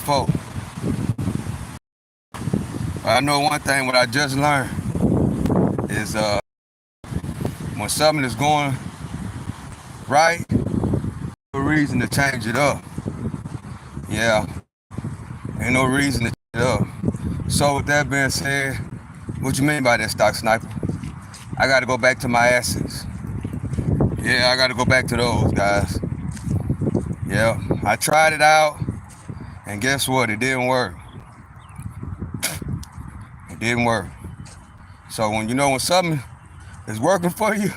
before. I know one thing, what I just learned is when something is going right, no reason to change it up. Yeah, ain't no reason to change it up. So with that being said, what you mean by that, Stock Sniper? I gotta go back to my assets. Yeah, I gotta go back to those guys. Yeah, I tried it out, and guess what? It didn't work. It didn't work. So when something is working for you,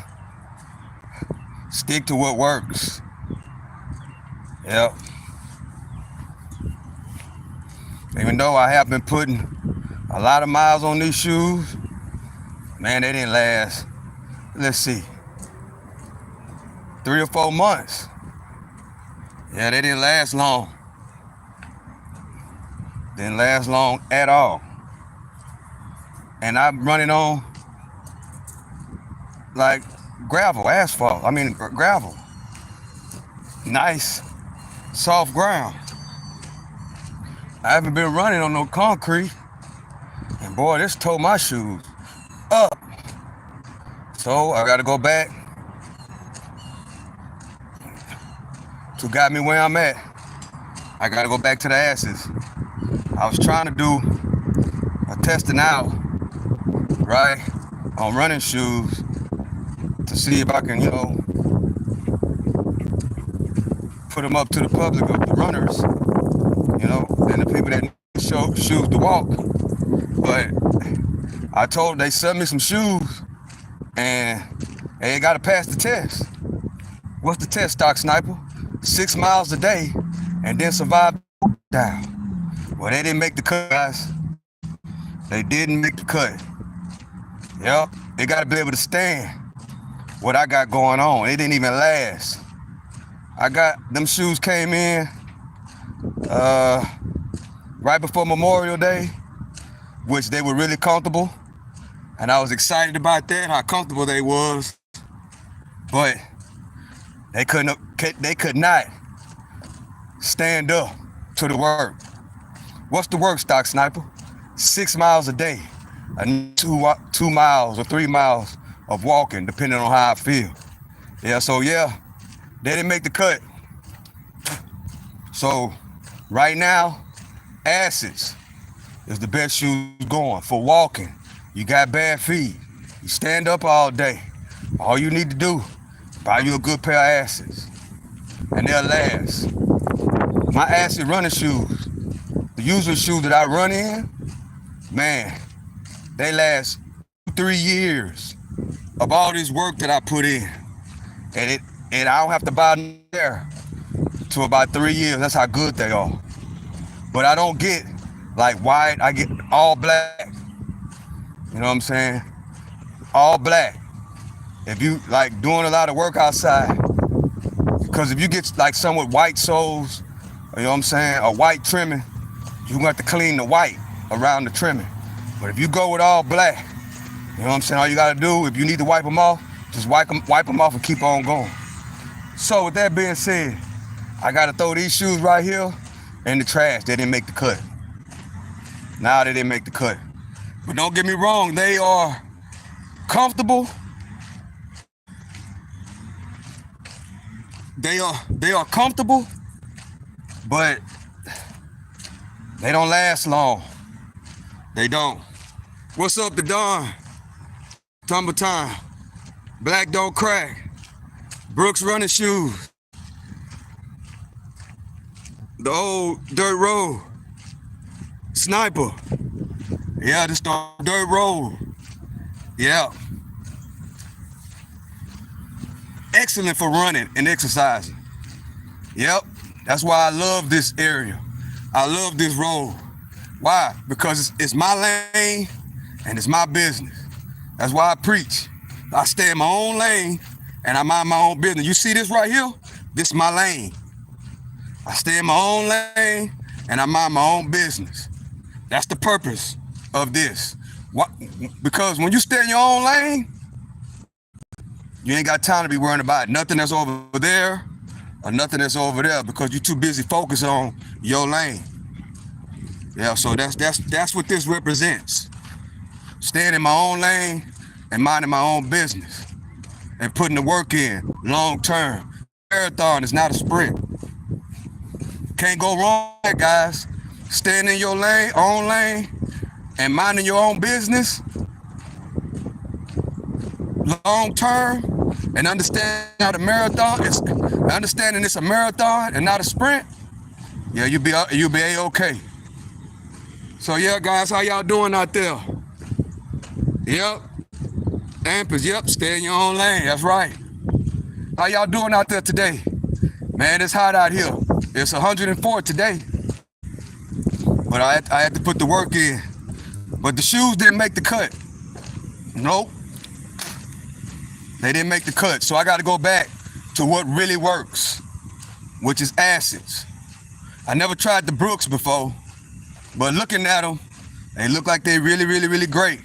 stick to what works. Yep. Even though I have been putting a lot of miles on these shoes, man, they didn't last, let's see, 3 or 4 months. Yeah, they didn't last long. Didn't last long at all. And I'm running on like gravel. Nice, soft ground. I haven't been running on no concrete. And boy, this tore my shoes up. So I gotta go back to got me where I'm at. I gotta go back to the asses. I was trying to do a testing out, right, on running shoes to see if I can, put them up to the public of the runners, and the people that need shoes to walk. But they sent me some shoes and they got to pass the test. What's the test, Stock Sniper? 6 miles a day and then survive down. Well, they didn't make the cut, guys. They didn't make the cut. Yep, they got to be able to stand what I got going on. It didn't even last. Them shoes came in right before Memorial Day, which they were really comfortable. And I was excited about that, how comfortable they was. But they could not stand up to the work. What's the work, Stock Sniper? 6 miles a day, and 2 miles or 3 miles of walking, depending on how I feel. Yeah, so yeah, they didn't make the cut. So right now, Asics is the best shoes going for walking. You got bad feet. You stand up all day. All you need to do, buy you a good pair of Asics, and they'll last. My Asics running shoes, the usual shoes that I run in, man, they last 3 years of all this work that I put in. And I don't have to buy them there to about 3 years. That's how good they are. But I don't get like white, I get all black. You know what I'm saying? All black. If you like doing a lot of work outside, because if you get like some with white soles, you know what I'm saying, or white trimming, you're gonna have to clean the white around the trimming. But if you go with all black, you know what I'm saying, all you gotta do, if you need to wipe them off, just wipe them off and keep on going. So with that being said, I gotta throw these shoes right here in the trash. They didn't make the cut. Now they didn't make the cut. But don't get me wrong, they are comfortable. They are comfortable, but they don't last long. They don't. What's up to Don? Tumble time. Black don't crack. Brooks running shoes. The old dirt road. Sniper. Yeah, this the dirt road. Yeah. Excellent for running and exercising. Yep. That's why I love this area. I love this road. Why? Because it's my lane and it's my business. That's why I preach. I stay in my own lane and I mind my own business. You see this right here? This is my lane. I stay in my own lane and I mind my own business. That's the purpose of this. Because when you stay in your own lane, you ain't got time to be worrying about nothing that's over there or nothing that's over there, because you're too busy focused on your lane. Yeah, so that's what this represents. Staying in my own lane and minding my own business and putting the work in long term. Marathon is not a sprint. Can't go wrong, guys. Staying in your lane, own lane, and minding your own business long term, and understanding how the marathon is, understanding it's a marathon and not a sprint. Yeah, you'll be A-okay. So yeah, guys, how y'all doing out there? Yep. Ampers, yep, stay in your own lane, that's right. How y'all doing out there today? Man, it's hot out here. It's 104 today. But I had to put the work in. But the shoes didn't make the cut. Nope. They didn't make the cut. So I got to go back to what really works, which is acids. I never tried the Brooks before, but looking at them, they look like they really great.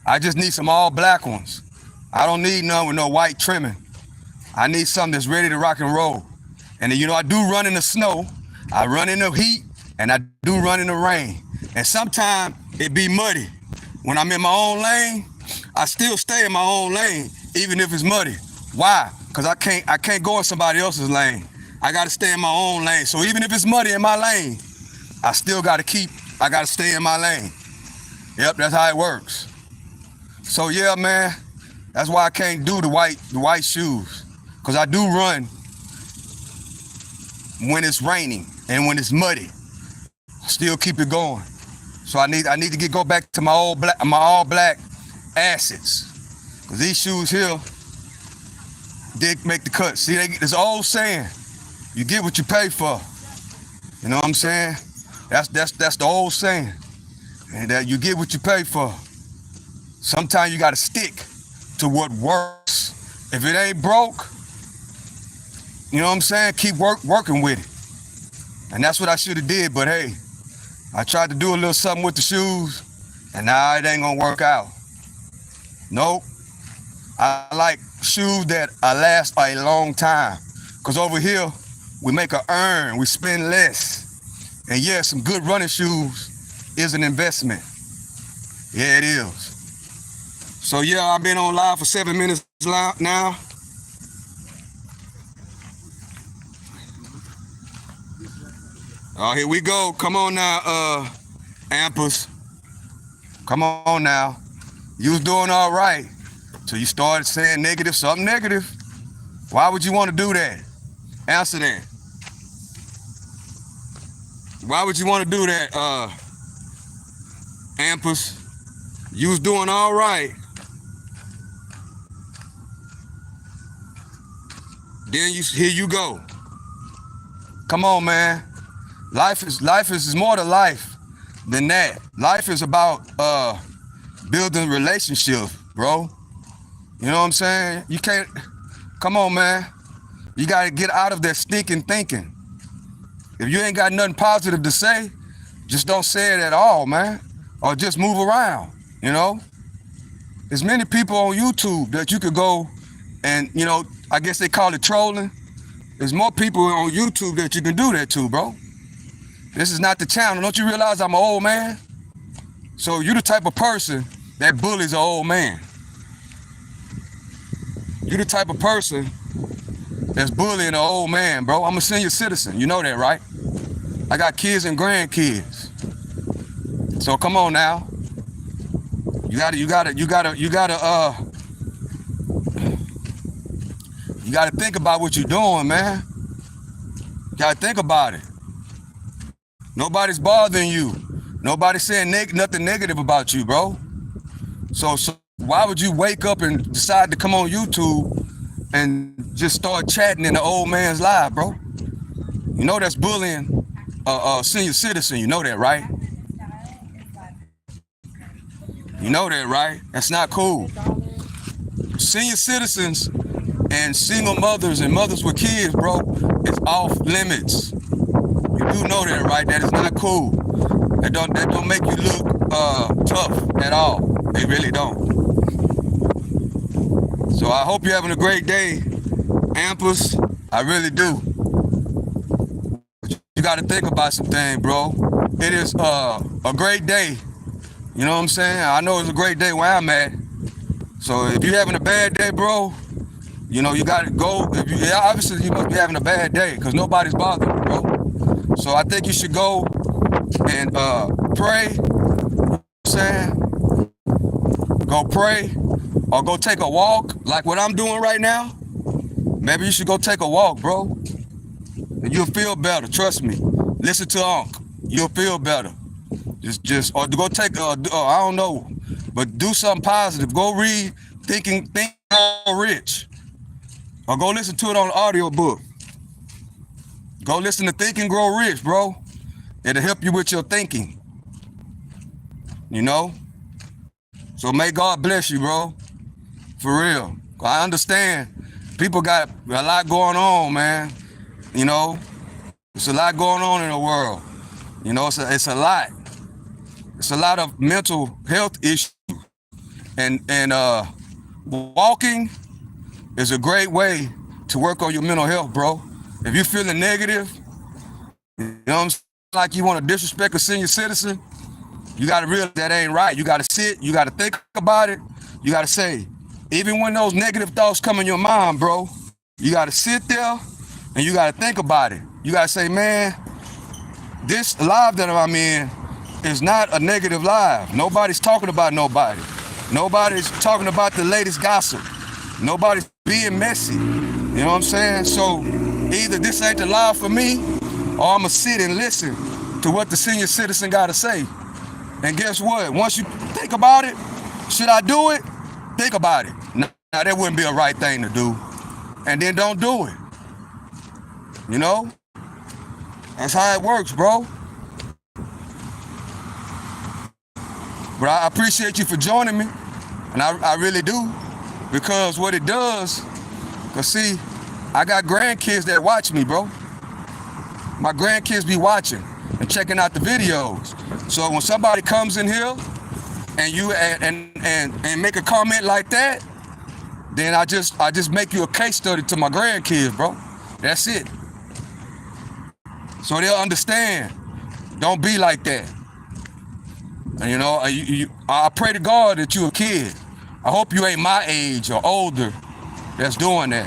I just need some all black ones. I don't need none with no white trimming. I need something that's ready to rock and roll. And you know, I do run in the snow, I run in the heat, and I do run in the rain. And sometimes it be muddy. When I'm in my own lane, I still stay in my own lane, even if it's muddy. Why? Because I can't go in somebody else's lane. I gotta stay in my own lane. So even if it's muddy in my lane, I still gotta stay in my lane. Yep, that's how it works. So yeah, man, that's why I can't do the white shoes. Because I do run when it's raining and when it's muddy. Still keep it going. So I need to go back to my all black acids. Because these shoes here did make the cut. See, there's an old saying, you get what you pay for. You know what I'm saying? That's the old saying. And that you get what you pay for. Sometimes you gotta stick to what works. If it ain't broke, you know what I'm saying? Keep working with it. And that's what I should have did, but hey, I tried to do a little something with the shoes, and now it ain't gonna work out. Nope. I like shoes that last a long time. Cause over here, we make a earn, we spend less. And yeah, some good running shoes is an investment. Yeah, it is. So yeah, I've been on live for 7 minutes now. Here we go. Come on now, Ampers. Come on now. You was doing all right till you started saying something negative. Why would you want to do that? Answer that. Why would you want to do that, Ampers? You was doing all right. Then here you go. Come on, man. Life is more to life than that. Life is about building relationships, bro. You know what I'm saying? You can't, come on, man. You gotta get out of that stinking thinking. If you ain't got nothing positive to say, just don't say it at all, man. Or just move around, you know? There's many people on YouTube that you could go and, you know, I guess they call it trolling. There's more people on YouTube that you can do that to, bro. This is not the channel. Don't you realize I'm an old man? So you the type of person that bullies an old man. You the type of person that's bullying an old man, bro. I'm a senior citizen. You know that, right? I got kids and grandkids. So come on now. You gotta think about what you're doing, man. You gotta think about it. Nobody's bothering you. Nobody's saying nothing negative about you, bro. So why would you wake up and decide to come on YouTube and just start chatting in the old man's live, bro? You know that's bullying a senior citizen. You know that, right? You know that, right? That's not cool. Senior citizens and single mothers and mothers with kids, bro, it's off limits. You do know that, right? That is not cool. That don't make you look tough at all. They really don't. So I hope you're having a great day, Ampers. I really do. You got to think about some things, bro. it is a great day. You know what I'm saying? I know it's a great day where I'm at. So if you're having a bad day, bro, you know, you got to go. Obviously, you must be having a bad day because nobody's bothering you, bro. So I think you should go and pray. You know what I'm saying? Go pray or go take a walk like what I'm doing right now. Maybe you should go take a walk, bro. And you'll feel better. Trust me. Listen to Unc. You'll feel better. Or go take, I don't know, but do something positive. Go read Think and Grow Rich. Or go listen to it on the audio book. Go listen to Think and Grow Rich, bro. It'll help you with your thinking. You know? So may God bless you, bro. For real. I understand. People got a lot going on, man. You know? There's a lot going on in the world. You know, it's a lot. It's a lot of mental health issues. And walking is a great way to work on your mental health, bro. If you're feeling negative, you know what I'm saying, like you want to disrespect a senior citizen, you got to realize that ain't right. You got to sit, you got to think about it. You got to say, even when those negative thoughts come in your mind, bro, you got to sit there and you got to think about it. You got to say, man, this life that I'm in is not a negative life. Nobody's talking about nobody. Nobody's talking about the latest gossip. Nobody's being messy. You know what I'm saying? So either this ain't the life for me, or I'm going to sit and listen to what the senior citizen got to say. And guess what? Once you think about it, should I do it? Think about it. Now, that wouldn't be a right thing to do. And then don't do it. You know? That's how it works, bro. But I appreciate you for joining me. And I really do. Because what it does, because see, I got grandkids that watch me, bro. My grandkids be watching and checking out the videos. So when somebody comes in here and you and make a comment like that, then I just make you a case study to my grandkids, bro. That's it. So they'll understand. Don't be like that. And you know, I pray to God that you a kid. I hope you ain't my age or older that's doing that.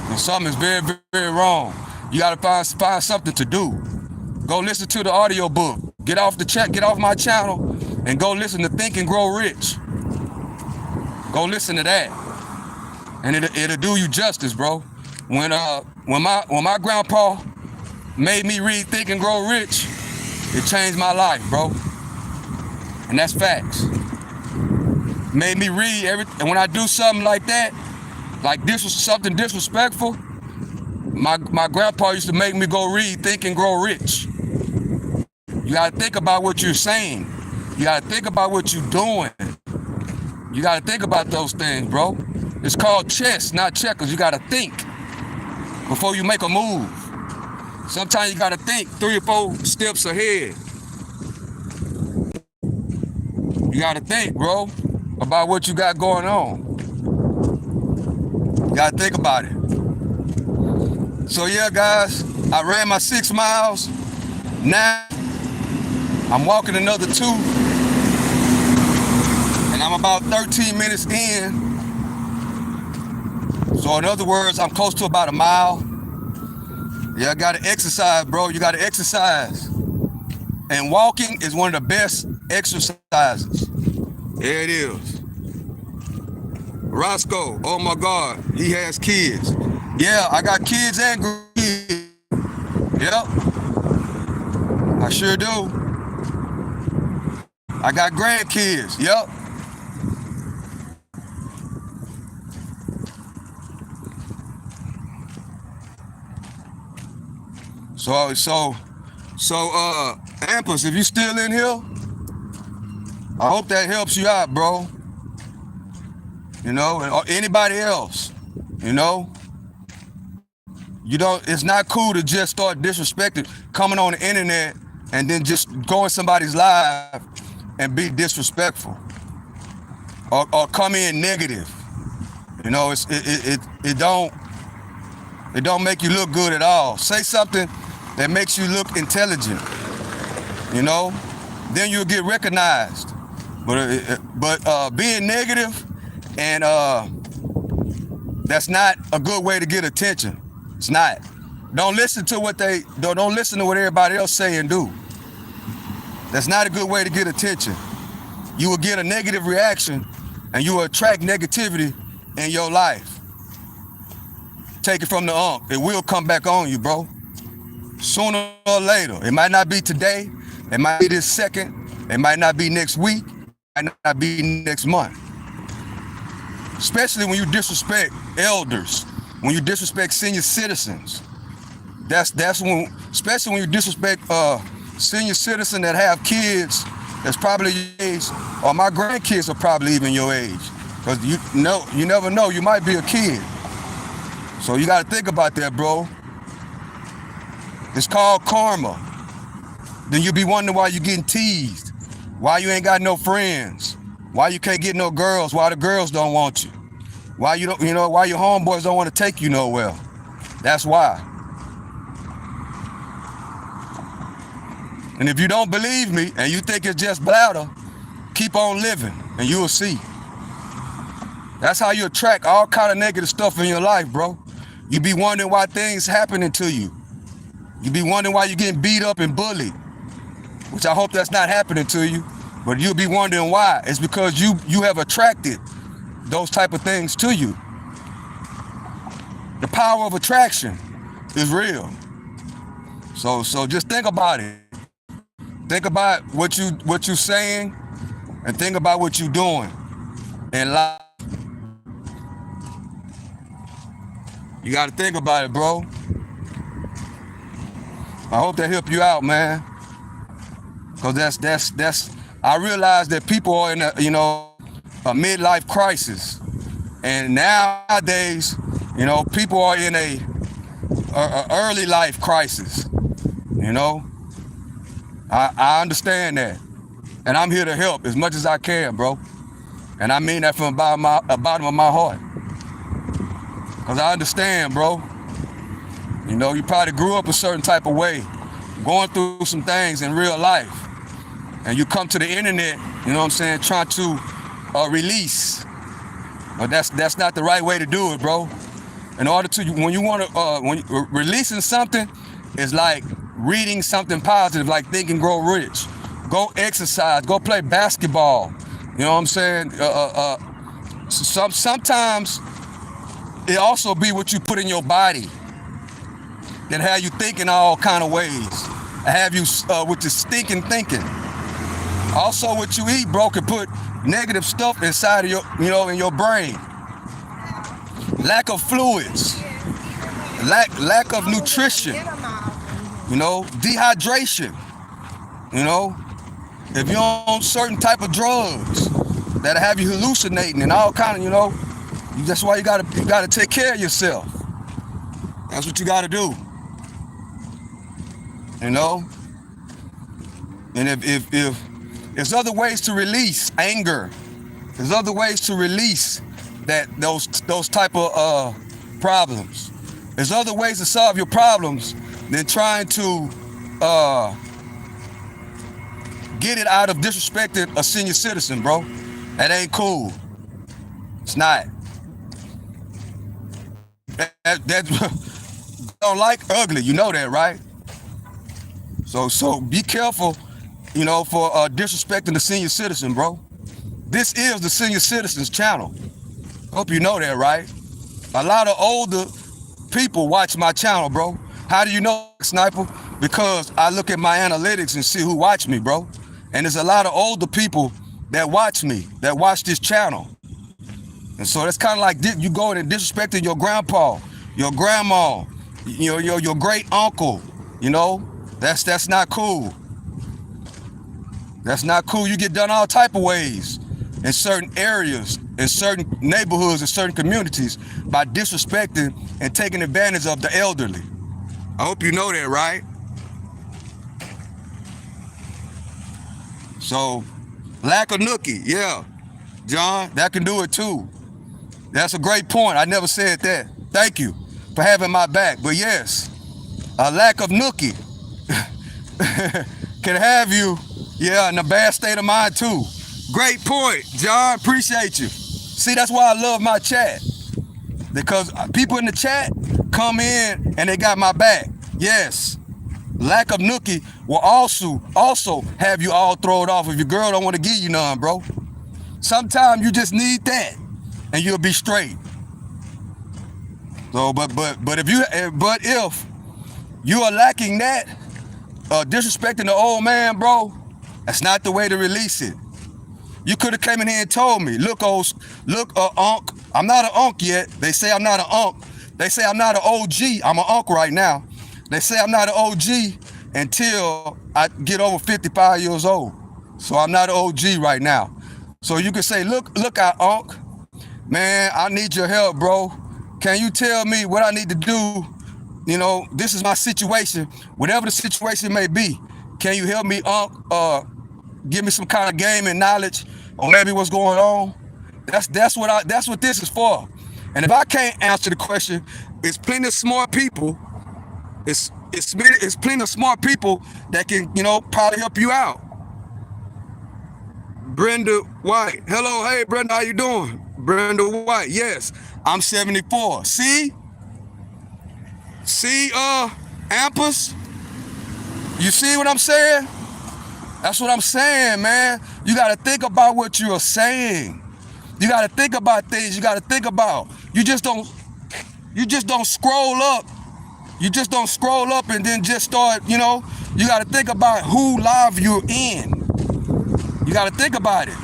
And something is very, very, very wrong. You gotta find something to do. Go listen to the audio book. Get off my channel and go listen to Think and Grow Rich. Go listen to that. And it'll do you justice, bro. When my grandpa made me read Think and Grow Rich, it changed my life, bro. And that's facts. Made me read everything. And when I do something like that, like this was something disrespectful, my grandpa used to make me go read Think and Grow Rich. You gotta think about what you're saying. You gotta think about what you're doing. You gotta think about those things, bro. It's called chess, not checkers. You gotta think before you make a move. Sometimes you gotta think 3 or 4 steps ahead. You gotta think, bro, about what you got going on. You gotta think about it. So yeah, guys, I ran my 6 miles. Now I'm walking another 2. And I'm about 13 minutes in. So in other words, I'm close to about a mile. Yeah, I gotta exercise, bro. You gotta exercise. And walking is one of the best exercises. There it is. Roscoe, oh my God, he has kids. Yeah, I got kids and kids. Yep, I sure do. I got grandkids, yep. So, Ampus, if you still in here, I hope that helps you out, bro. You know, or anybody else, you know. It's not cool to just start disrespecting, coming on the internet and then just go in somebody's live and be disrespectful or come in negative. You know, it don't make you look good at all. Say something that makes you look intelligent. you know, then you'll get recognized. But being negative and that's not a good way to get attention. It's not. Don't listen to what don't listen to what everybody else say and do. That's not a good way to get attention. You will get a negative reaction and you will attract negativity in your life. Take it from the unk. It will come back on you, bro. Sooner or later. It might not be today. It might be this second. It might not be next week. It might not be next month. Especially when you disrespect elders, when you disrespect senior citizens. That's when, especially when you disrespect senior citizens that have kids that's probably your age, or my grandkids are probably even your age. Because you never know, you might be a kid. So you got to think about that, bro. It's called karma. Then you'll be wondering why you're getting teased, why you ain't got no friends, why you can't get no girls, why the girls don't want you, why you don't, why your homeboys don't want to take you nowhere. That's why. And if you don't believe me and you think it's just bladder, keep on living and you will see. That's how you attract all kind of negative stuff in your life, bro. You be wondering why things happening to you. You be wondering why you're getting beat up and bullied, which I hope that's not happening to you, but you'll be wondering why. It's because you have attracted those type of things to you. The power of attraction is real. So just think about it. Think about what you're saying and think about what you're doing in life. You got to think about it, bro. I hope that helped you out, man. Cause that's I realize that people are in a a midlife crisis, and nowadays people are in a early life crisis. I understand that, and I'm here to help as much as I can, bro. And I mean that from the bottom of my heart. Cause I understand, bro. You probably grew up a certain type of way, going through some things in real life. And you come to the internet, trying to release. But that's not the right way to do it, bro. In order to, when you're releasing something, it's like reading something positive, like Think and Grow Rich. Go exercise, go play basketball. You know what I'm saying? Sometimes it also be what you put in your body that have you thinking all kind of ways. Have you with your stinking thinking. Also, what you eat, bro, can put negative stuff inside of your, in your brain. Lack of fluids, lack of nutrition, dehydration. If you're on certain type of drugs that have you hallucinating and all kind of, that's why you gotta take care of yourself. That's what you gotta do. And if there's other ways to release anger, there's other ways to release those type of problems. There's other ways to solve your problems than trying to get it out of disrespecting a senior citizen, bro. That ain't cool. It's not. That don't like ugly, you know that, right? So be careful, for disrespecting the senior citizen, bro. This is the Senior Citizens channel. Hope you know that, right? A lot of older people watch my channel, bro. How do you know, Sniper? Because I look at my analytics and see who watch me, bro. And there's a lot of older people that watch me, that watch this channel. And so that's kind of like you going and disrespecting your grandpa, your grandma, your great uncle, That's not cool. That's not cool. You get done all type of ways in certain areas, in certain neighborhoods, in certain communities by disrespecting and taking advantage of the elderly. I hope you know that, right? So, lack of nookie, yeah. John, that can do it too. That's a great point. I never said that. Thank you for having my back. But yes, a lack of nookie can have you, yeah, in a bad state of mind too. Great point, John. Appreciate you. See, that's why I love my chat. Because people in the chat come in and they got my back. Yes. Lack of nookie will also have you all thrown off if your girl don't want to give you none, bro. Sometimes you just need that and you'll be straight. So, but if you are lacking that, disrespecting the old man, bro, that's not the way to release it. You could have came in here and told me, look, Unc, I'm not an Unc yet. They say I'm not an Unc. They say I'm not an OG. I'm an Unc right now. They say I'm not an OG until I get over 55 years old. So I'm not an OG right now. So you can say, look out, Unc. Man, I need your help, bro. Can you tell me what I need to do? You know, this is my situation. Whatever the situation may be, can you help me, Unc? Give me some kind of game and knowledge on maybe what's going on. That's what this is for. And if I can't answer the question, it's plenty of smart people. It's plenty of smart people that can, you know, probably help you out. Brenda White. Hello, hey Brenda, how you doing? Brenda White, yes. I'm 74. See, Ampus? You see what I'm saying? That's what I'm saying, man. You got to think about what you're saying. You got to think about things you got to think about. You just don't scroll up. You just don't scroll up and then just start, you know. You got to think about who live you're in. You got to think about it.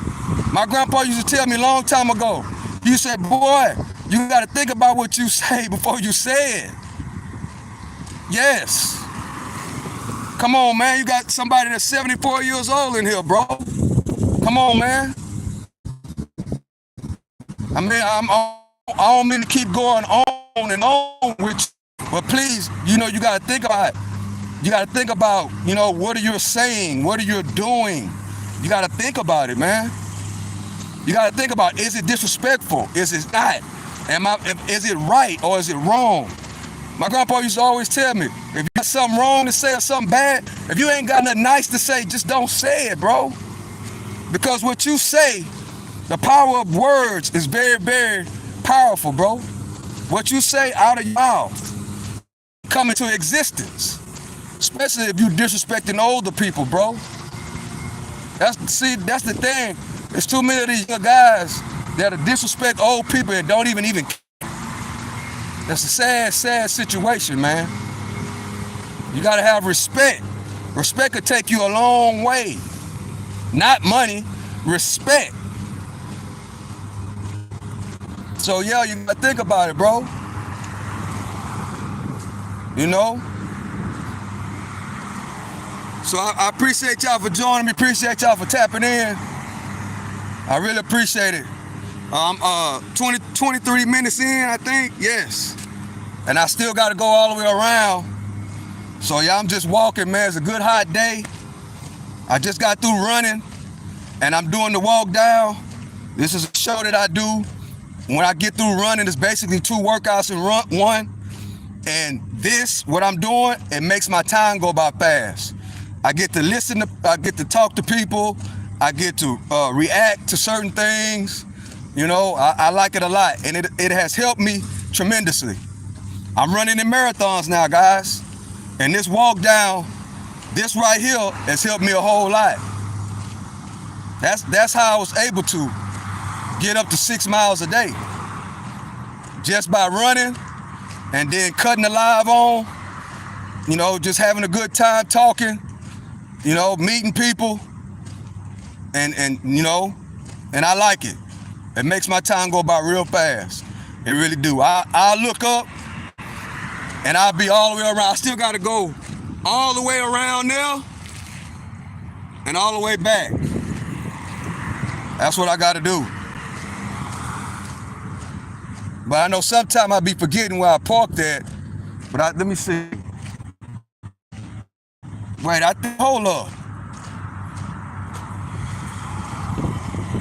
My grandpa used to tell me a long time ago, he said, boy, you got to think about what you say before you say it. Yes. Come on, man. You got somebody that's 74 years old in here, bro. Come on, man. I mean, I don't mean to keep going on and on with you, but please, you know, you got to think about it. You got to think about, you know, what are you saying? What are you doing? You got to think about it, man. You got to think about, is it disrespectful? Is it not? Is it right or is it wrong? My grandpa used to always tell me, if you got something wrong to say or something bad, if you ain't got nothing nice to say, just don't say it, bro. Because what you say, the power of words is very, very powerful, bro. What you say out of your mouth come into existence. Especially if you disrespecting older people, bro. That's the thing. There's too many of these young guys that disrespect old people and don't even care. That's a sad, sad situation, man. You gotta have respect. Respect could take you a long way. Not money, respect. So yeah, you gotta think about it, bro. You know? So I appreciate y'all for joining me, appreciate y'all for tapping in. I really appreciate it. I'm 23 minutes in, I think, yes. And I still got to go all the way around. So yeah, I'm just walking, man. It's a good hot day. I just got through running and I'm doing the walk down. This is a show that I do. When I get through running, it's basically 2 workouts in one. And this, what I'm doing, it makes my time go by fast. I get to listen, I get to talk to people. I get to react to certain things. You know, I like it a lot, and it has helped me tremendously. I'm running in marathons now, guys, and this walk down, this right here has helped me a whole lot. That's how I was able to get up to 6 miles a day, just by running and then cutting the live on, you know, just having a good time talking, you know, meeting people, and you know, and I like it. It makes my time go by real fast. It really do. I'll look up and I'll be all the way around. I still got to go all the way around there and all the way back. That's what I got to do. But I know sometimes I'll be forgetting where I parked at. But let me see. Wait, hold up.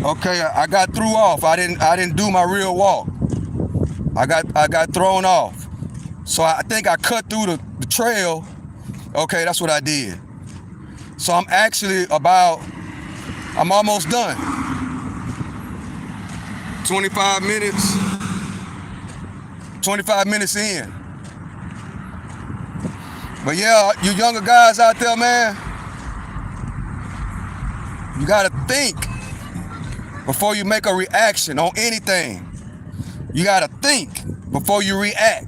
Okay, I got threw off. I didn't do my real walk. I got thrown off. So I think I cut through the trail. Okay, that's what I did. So I'm almost done. 25 minutes in. But yeah, you younger guys out there, man, you gotta think before you make a reaction on anything. You gotta think before you react.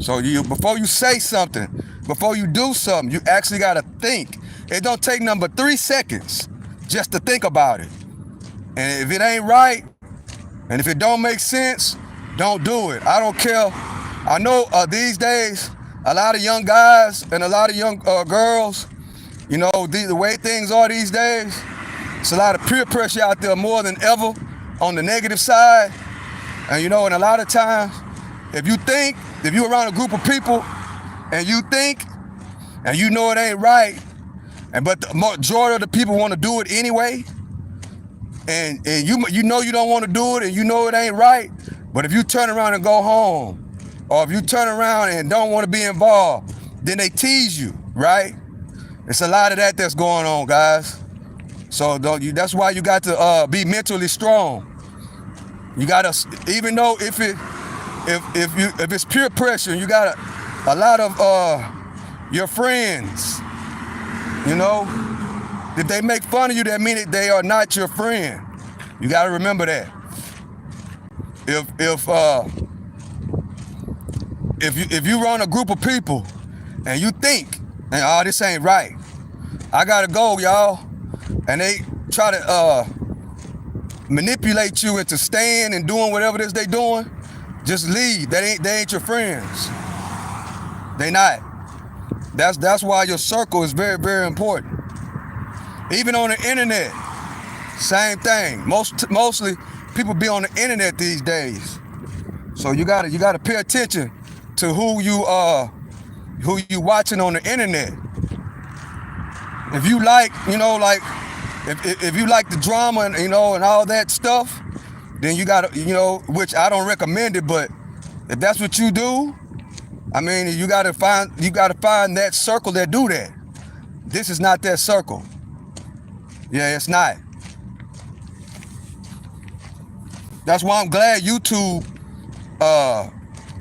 So before you say something, before you do something, you actually gotta think. It don't take number 3 seconds just to think about it. And if it ain't right, and if it don't make sense, don't do it. I don't care. I know these days, a lot of young guys and a lot of young girls, you know, the way things are these days, it's a lot of peer pressure out there more than ever on the negative side. And you know, and a lot of times, if you're around a group of people and you think, and you know it ain't right, but the majority of the people want to do it anyway, and you know you don't want to do it, and you know it ain't right, but if you turn around and go home, or if you turn around and don't want to be involved, then they tease you, right? It's a lot of that that's going on, guys. So that's why you got to be mentally strong. You gotta, even though if it's peer pressure, you got a lot of your friends, you know, if they make fun of you, that means they are not your friend. You gotta remember that. If you run a group of people and you think, oh, this ain't right, I gotta go, y'all, and they try to manipulate you into staying and doing whatever it is they doing, just leave. They ain't your friends. They not. That's why your circle is very, very important. Even on the internet, same thing. Mostly people be on the internet these days. So you gotta pay attention to who you watching on the internet. If you like, you know, like if you like the drama and, you know, and all that stuff, then you gotta, you know, which I don't recommend it, but if that's what you do, I mean, you gotta find that circle that do that. This is not that circle. Yeah, it's not. That's why I'm glad YouTube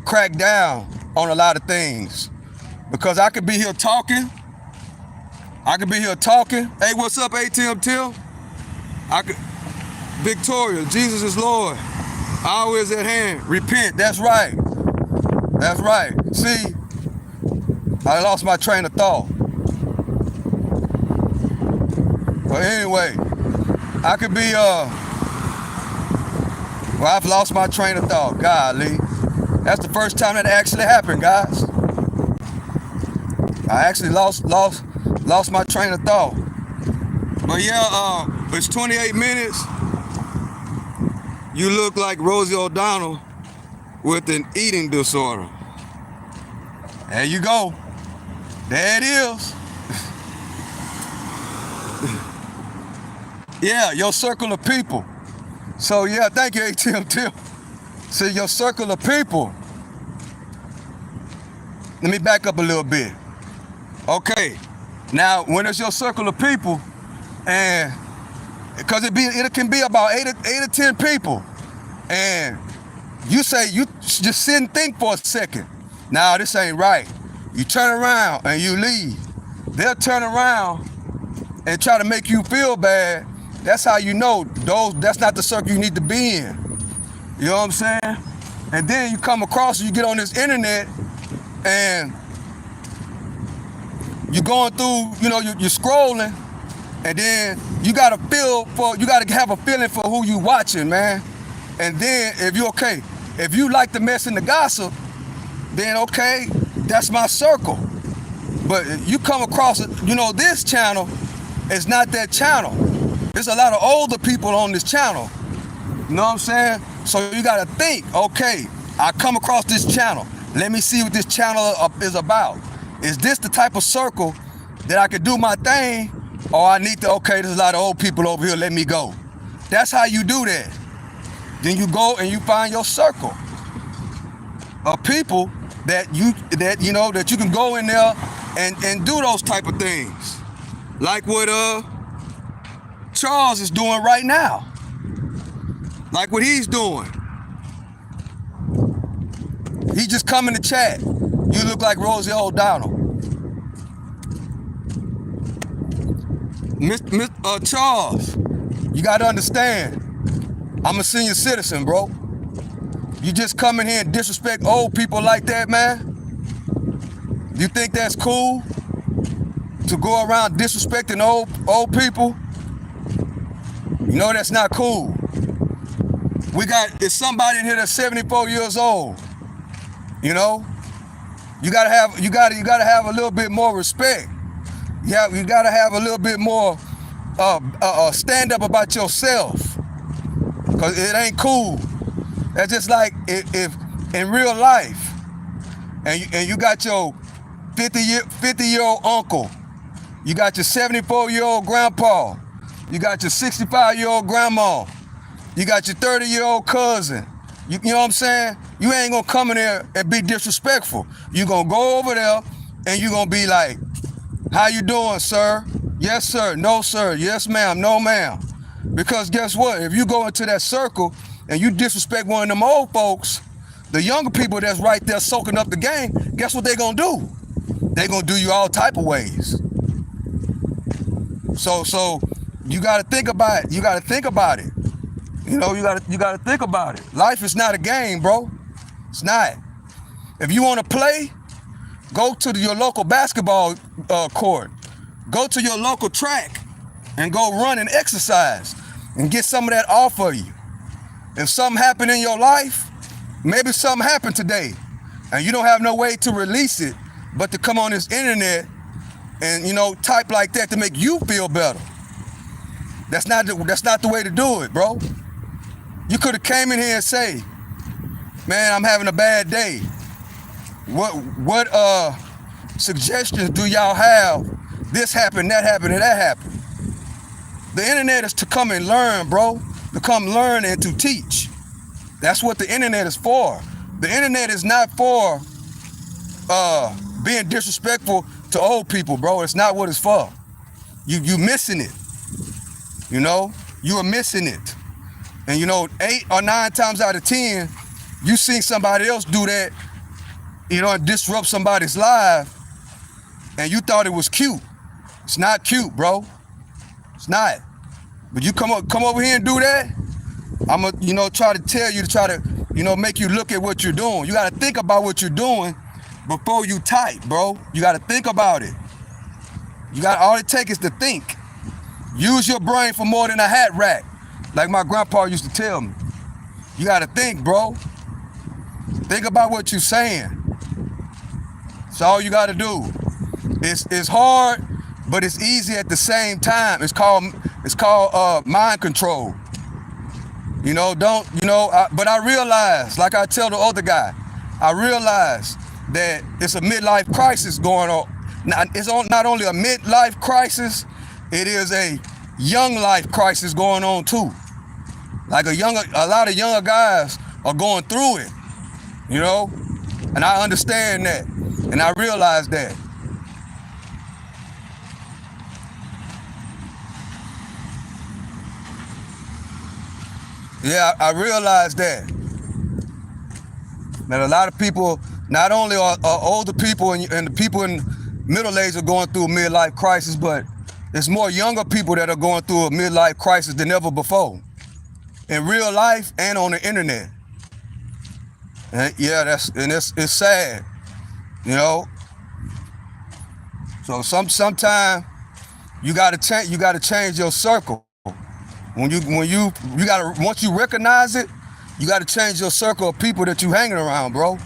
cracked down on a lot of things, because I could be here talking. Hey, what's up, ATM Till? Victoria, Jesus is Lord. Always at hand. Repent. That's right. That's right. See, I lost my train of thought. But anyway, I could be I've lost my train of thought. Golly. That's the first time that actually happened, guys. I actually lost my train of thought. But yeah, it's 28 minutes. You look like Rosie O'Donnell with an eating disorder. There you go. There it is. Yeah, your circle of people. So yeah, thank you, ATM Tim. See, your circle of people. Let me back up a little bit. Okay, now when it's your circle of people, and because it can be about 8 or 10 people, and you say, you just sit and think for a second. Now this ain't right. You turn around and you leave. They'll turn around and try to make you feel bad. That's how you know that's not the circle you need to be in. You know what I'm saying? And then you come across, you get on this internet, and you're going through, you know, you're scrolling, and then you gotta have a feeling for who you watching, man. And then if you like the mess and the gossip, then okay, that's my circle. But you come across, you know, this channel is not that channel. There's a lot of older people on this channel. You know what I'm saying? So you gotta think, okay, I come across this channel. Let me see what this channel is about. Is this the type of circle that I could do my thing? Or I need to, okay, there's a lot of old people over here, let me go. That's how you do that. Then you go and you find your circle of people that you can go in there and do those type of things, like what Charles is doing right now, like what he's doing. He just come in the chat. You look like Rosie O'Donnell. Charles, you got to understand, I'm a senior citizen, bro. You just come in here and disrespect old people like that, man? You think that's cool? To go around disrespecting old people? You know that's not cool. There's somebody in here that's 74 years old. You know? You gotta have a little bit more respect. You gotta have a little bit more stand up about yourself. Cause it ain't cool. That's just like if in real life, and you got your 50-year-old uncle, you got your 74-year-old grandpa, you got your 65-year-old grandma, you got your 30-year-old cousin. You know what I'm saying? You ain't gonna come in there and be disrespectful. You gonna go over there and you gonna be like, how you doing, sir? Yes, sir. No, sir. Yes, ma'am. No, ma'am. Because guess what? If you go into that circle and you disrespect one of them old folks, the younger people that's right there soaking up the game, guess what they gonna do? They gonna do you all type of ways. So you gotta think about it. You gotta think about it. You know, you gotta think about it. Life is not a game, bro. It's not. If you wanna play, go to your local basketball court. Go to your local track and go run and exercise and get some of that off of you. If something happened in your life, maybe something happened today and you don't have no way to release it but to come on this internet and, you know, type like that to make you feel better. That's not the way to do it, bro. You could have came in here and say, man, I'm having a bad day. What suggestions do y'all have? This happened, that happened, and that happened. The internet is to come and learn, bro. To come learn and to teach. That's what the internet is for. The internet is not for being disrespectful to old people, bro. It's not what it's for. You missing it. You know, you are missing it. And you know, 8 or 9 times out of 10, you see somebody else do that, you know, and disrupt somebody's life, and you thought it was cute. It's not cute, bro. It's not. But you come over here and do that, I'ma, you know, try to, you know, make you look at what you're doing. You gotta think about what you're doing before you type, bro. You gotta think about it. All it takes is to think. Use your brain for more than a hat rack, like my grandpa used to tell me. You gotta think, bro. Think about what you're saying. That's all you gotta do. It's hard, but it's easy at the same time. It's called mind control. You know, but I realize, like I tell the other guy, I realize that it's a midlife crisis going on. Now, it's not only a midlife crisis, it is a young life crisis going on too. Like a lot of younger guys are going through it, you know? And I understand that, and I realize that. Yeah, I realize that. That a lot of people, not only are older people and the people in middle age are going through a midlife crisis, but there's more younger people that are going through a midlife crisis than ever before. In real life and on the internet. And yeah, it's sad, you know. So sometimes you gotta change your circle. Once you recognize it, you gotta change your circle of people that you hanging around, bro.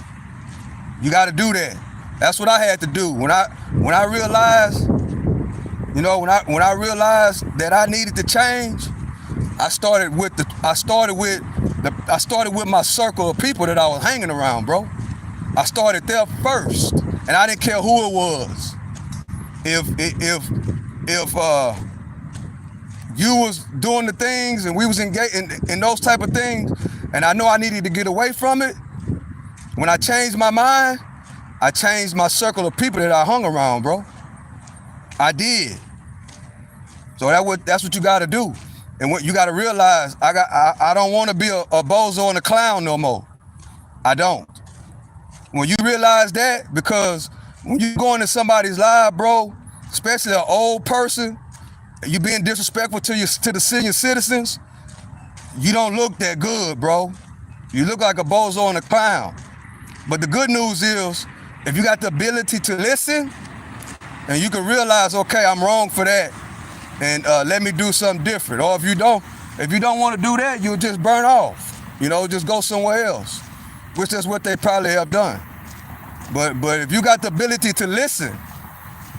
You gotta do that. That's what I had to do. When I realized, you know, when I realized that I needed to change, I started with my circle of people that I was hanging around, bro. I started there first, and I didn't care who it was. If you was doing the things and we was engaged in those type of things, and I know I needed to get away from it, when I changed my mind, I changed my circle of people that I hung around, bro. I did. So that's what you got to do. And what you got to realize, I don't want to be a bozo and a clown no more. I don't. When you realize that, because when you go into somebody's life, bro, especially an old person, you being disrespectful to the senior citizens, you don't look that good, bro. You look like a bozo and a clown. But the good news is, if you got the ability to listen, and you can realize, okay, I'm wrong for that, and let me do something different. Or if you don't want to do that, you'll just burn off. Just go somewhere else, which is what they probably have done. But if you got the ability to listen,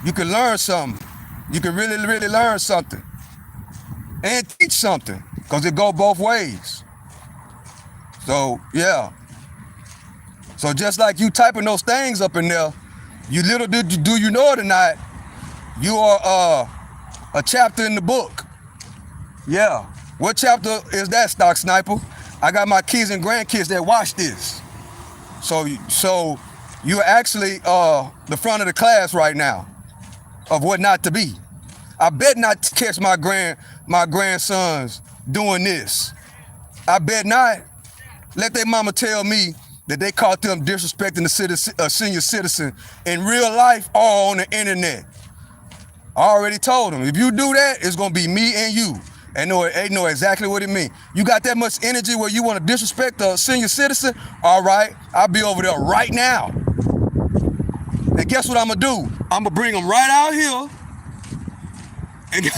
you can learn something. You can really, really learn something and teach something, because it go both ways. So, yeah. So just like you typing those things up in there, you little do you know it or not, you are a chapter in the book. Yeah. What chapter is that, Stock Sniper? I got my kids and grandkids that watch this. So you're actually the front of the class right now of what not to be. I bet not to catch my grandsons doing this. I bet not. Let their mama tell me that they caught them disrespecting the senior citizen in real life or on the internet. I already told them, if you do that, it's gonna be me and you. And they know exactly what it means. You got that much energy where you want to disrespect a senior citizen? All right, I'll be over there right now. And guess what I'm gonna do? I'm gonna bring them right out here. And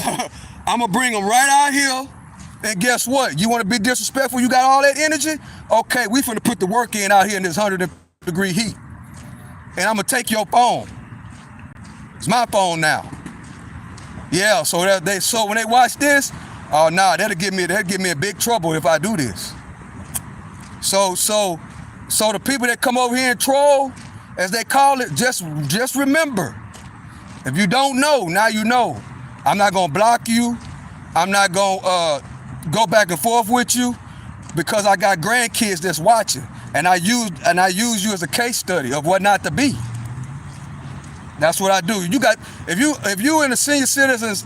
I'm gonna bring them right out here. And guess what? You want to be disrespectful? You got all that energy? Okay, we finna put the work in out here in this 100-degree heat. And I'm gonna take your phone. It's my phone now. Yeah, so when they watch this, oh nah, that'll give me a big trouble if I do this. So the people that come over here and troll, as they call it, just remember, if you don't know, now you know. I'm not gonna block you. I'm not gonna go back and forth with you, because I got grandkids that's watching, and I use you as a case study of what not to be. That's what I do. If you in the senior citizens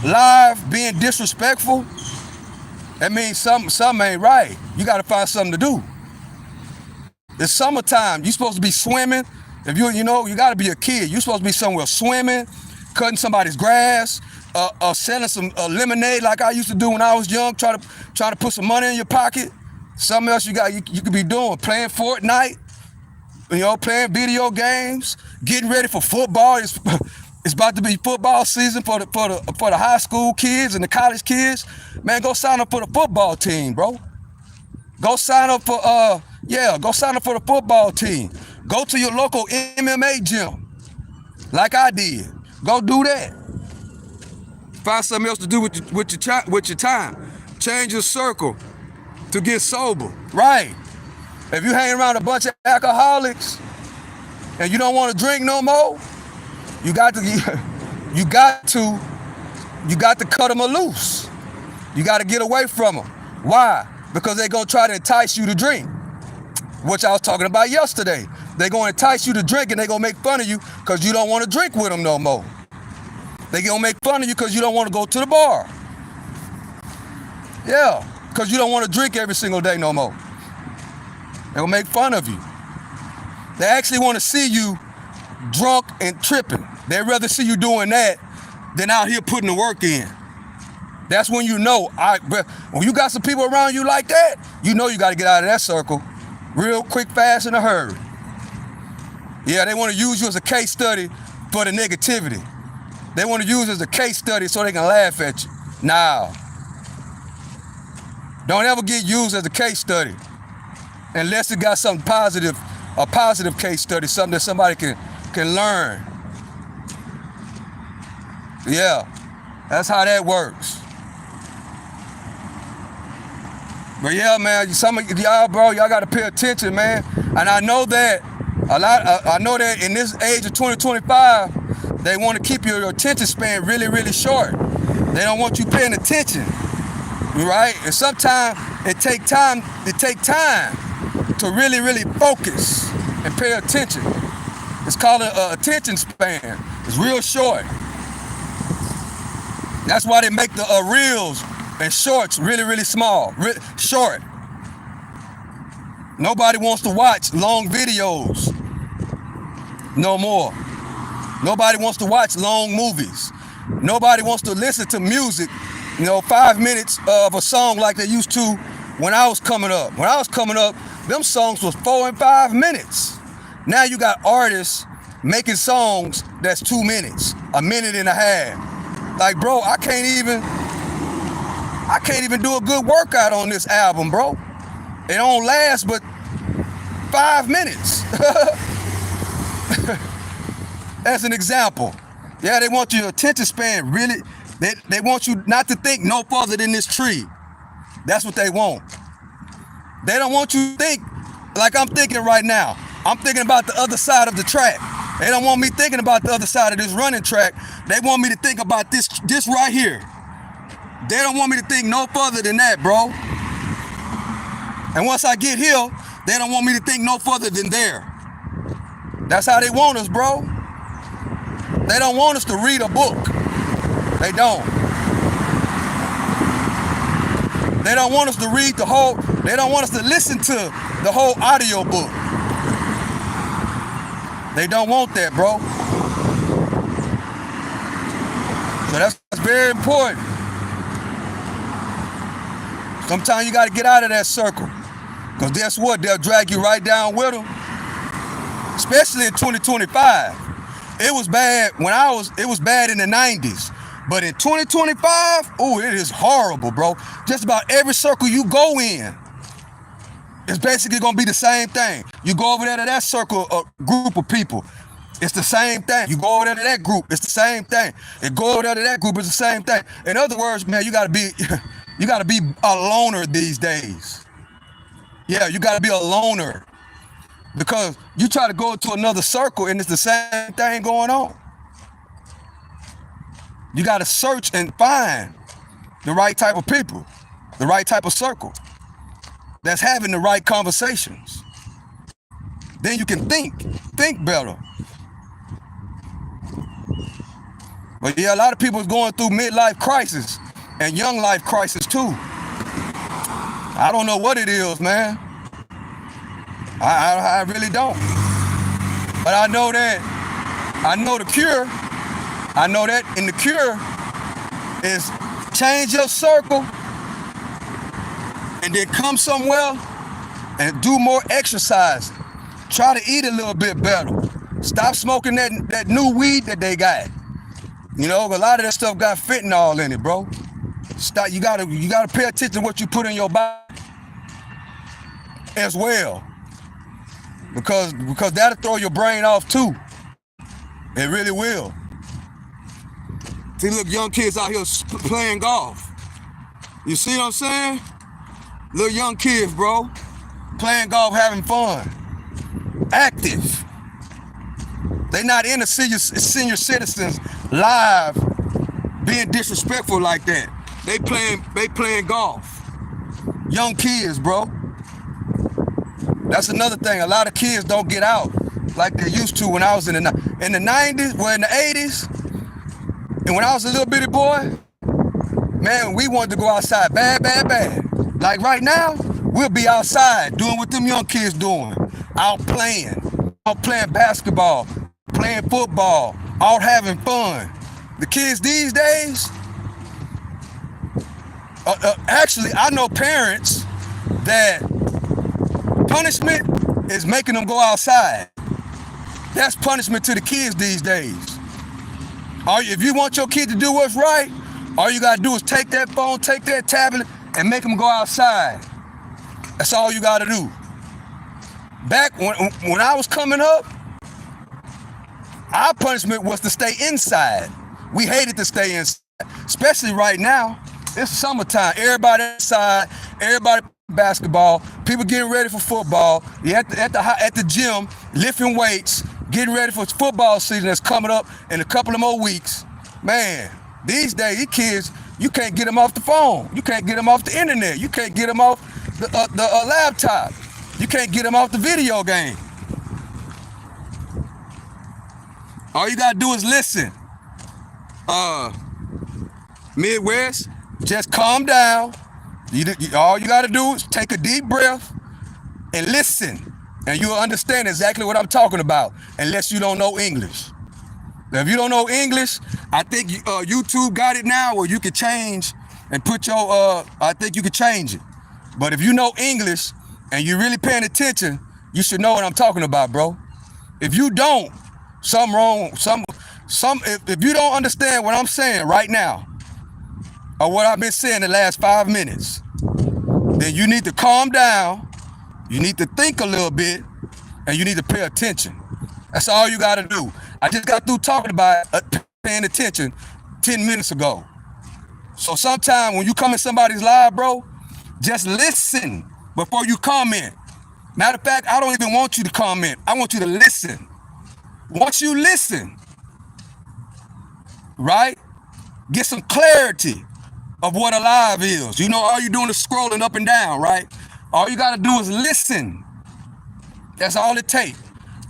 live being disrespectful, that means something ain't right. You got to find something to do. It's summertime. You supposed to be swimming. If you got to be a kid. You supposed to be somewhere swimming, cutting somebody's grass, selling some lemonade like I used to do when I was young, trying to put some money in your pocket. Something else you could be doing, playing Fortnite, playing video games, getting ready for football. It's about to be football season for the high school kids and the college kids. Man, go sign up for the football team, bro. Go sign up for the football team. Go to your local MMA gym, like I did. Go do that. Find something else to do with your time. Change your circle to get sober. Right. If you hang around a bunch of alcoholics and you don't want to drink no more, you got to cut them loose. You got to get away from them. Why? Because they're going to try to entice you to drink, which I was talking about yesterday. They're going to entice you to drink, and they're going to make fun of you because you don't want to drink with them no more. They're going to make fun of you because you don't want to go to the bar. Yeah, because you don't want to drink every single day no more. They're going to make fun of you. They actually want to see you drunk and tripping. They'd rather see you doing that than out here putting the work in. That's when you know, when you got some people around you like that, you know you got to get out of that circle real quick, fast, in a hurry. Yeah, they want to use you as a case study for the negativity. They want to use it as a case study so they can laugh at you. Nah. Don't ever get used as a case study unless it got something positive, a positive case study, something that somebody can learn. Yeah, that's how that works. But yeah, man, some of y'all, bro, y'all got to pay attention, man. And I know that I know that in this age of 2025, they want to keep your attention span really, really short. They don't want you paying attention, right? And sometimes it take time to really, really focus and pay attention. It's called an attention span. It's real short. That's why they make the reels and shorts really, really small, short. Nobody wants to watch long videos no more. Nobody wants to watch long movies. Nobody wants to listen to music, 5 minutes of a song like they used to when I was coming up. When I was coming up, them songs was 4 and 5 minutes. Now you got artists making songs that's 2 minutes, a minute and a half. Like, bro, I can't even do a good workout on this album, bro. It don't last but 5 minutes. As an example. Yeah, they want your attention span really. They want you not to think no further than this tree. That's what they want. They don't want you to think like I'm thinking right now. I'm thinking about the other side of the track. They don't want me thinking about the other side of this running track. They want me to think about this right here. They don't want me to think no further than that, bro. And once I get here, they don't want me to think no further than there. That's how they want us, bro. They don't want us to read a book. They don't. They don't want us to read the whole, they don't want us to listen to the whole audio book. They don't want that, bro. So that's very important. Sometimes you got to get out of that circle. Because guess what? They'll drag you right down with them. Especially in 2025. It was bad it was bad in the 90s. But in 2025, it is horrible, bro. Just about every circle you go in, it's basically gonna be the same thing. You go over there to that circle, group of people, it's the same thing. You go over there to that group, it's the same thing. And go over there to that group, it's the same thing. In other words, man, you gotta be a loner these days. Yeah, you gotta be a loner. Because you try to go into another circle and it's the same thing going on. You got to search and find the right type of people, the right type of circle that's having the right conversations. Then you can think better. But yeah, a lot of people is going through midlife crisis and young life crisis too. I don't know what it is, man. I really don't. But I know the cure. I know that, and the cure is change your circle and then come somewhere and do more exercise. Try to eat a little bit better. Stop smoking that new weed that they got. A lot of that stuff got fentanyl in it, bro. Stop. You gotta pay attention to what you put in your body as well. Because that'll throw your brain off too. It really will. See, look, young kids out here playing golf. You see what I'm saying? Little young kids, bro. Playing golf, having fun. Active. They not in the senior citizens live being disrespectful like that. They playing golf. Young kids, bro. That's another thing. A lot of kids don't get out like they used to when I was in the 90s, well, in the 80s. And when I was a little bitty boy, man, we wanted to go outside bad. Like right now, we'll be outside doing what them young kids doing. Out playing basketball, playing football, out having fun. The kids these days, actually, I know parents that punishment is making them go outside. That's punishment to the kids these days. If you want your kid to do what's right, all you gotta do is take that phone, take that tablet, and make them go outside. That's all you gotta do. Back when I was coming up, our punishment was to stay inside. We hated to stay inside, especially right now. It's summertime. Everybody inside. Everybody basketball. People getting ready for football. You at the gym lifting weights, getting ready for football season that's coming up in a couple of more weeks. Man, these days, these kids, you can't get them off the phone. You can't get them off the internet. You can't get them off the laptop. You can't get them off the video game. All you gotta do is listen. Midwest, just calm down. All you gotta do is take a deep breath and listen, and you'll understand exactly what I'm talking about, unless you don't know English. Now, if you don't know English, I think YouTube got it now where you can change and put your, I think you can change it. But if you know English and you're really paying attention, you should know what I'm talking about, bro. If you don't, something wrong, if you don't understand what I'm saying right now, or what I've been saying the last 5 minutes, then you need to calm down, you need to think a little bit, and you need to pay attention. That's all you gotta do. I just got through talking about paying attention 10 minutes ago. So sometime when you come in somebody's live, bro, just listen before you comment. Matter of fact, I don't even want you to comment. I want you to listen. Once you listen, right, get some clarity of what a live is. You know, all you're doing is scrolling up and down, right? All you gotta do is listen. That's all it takes.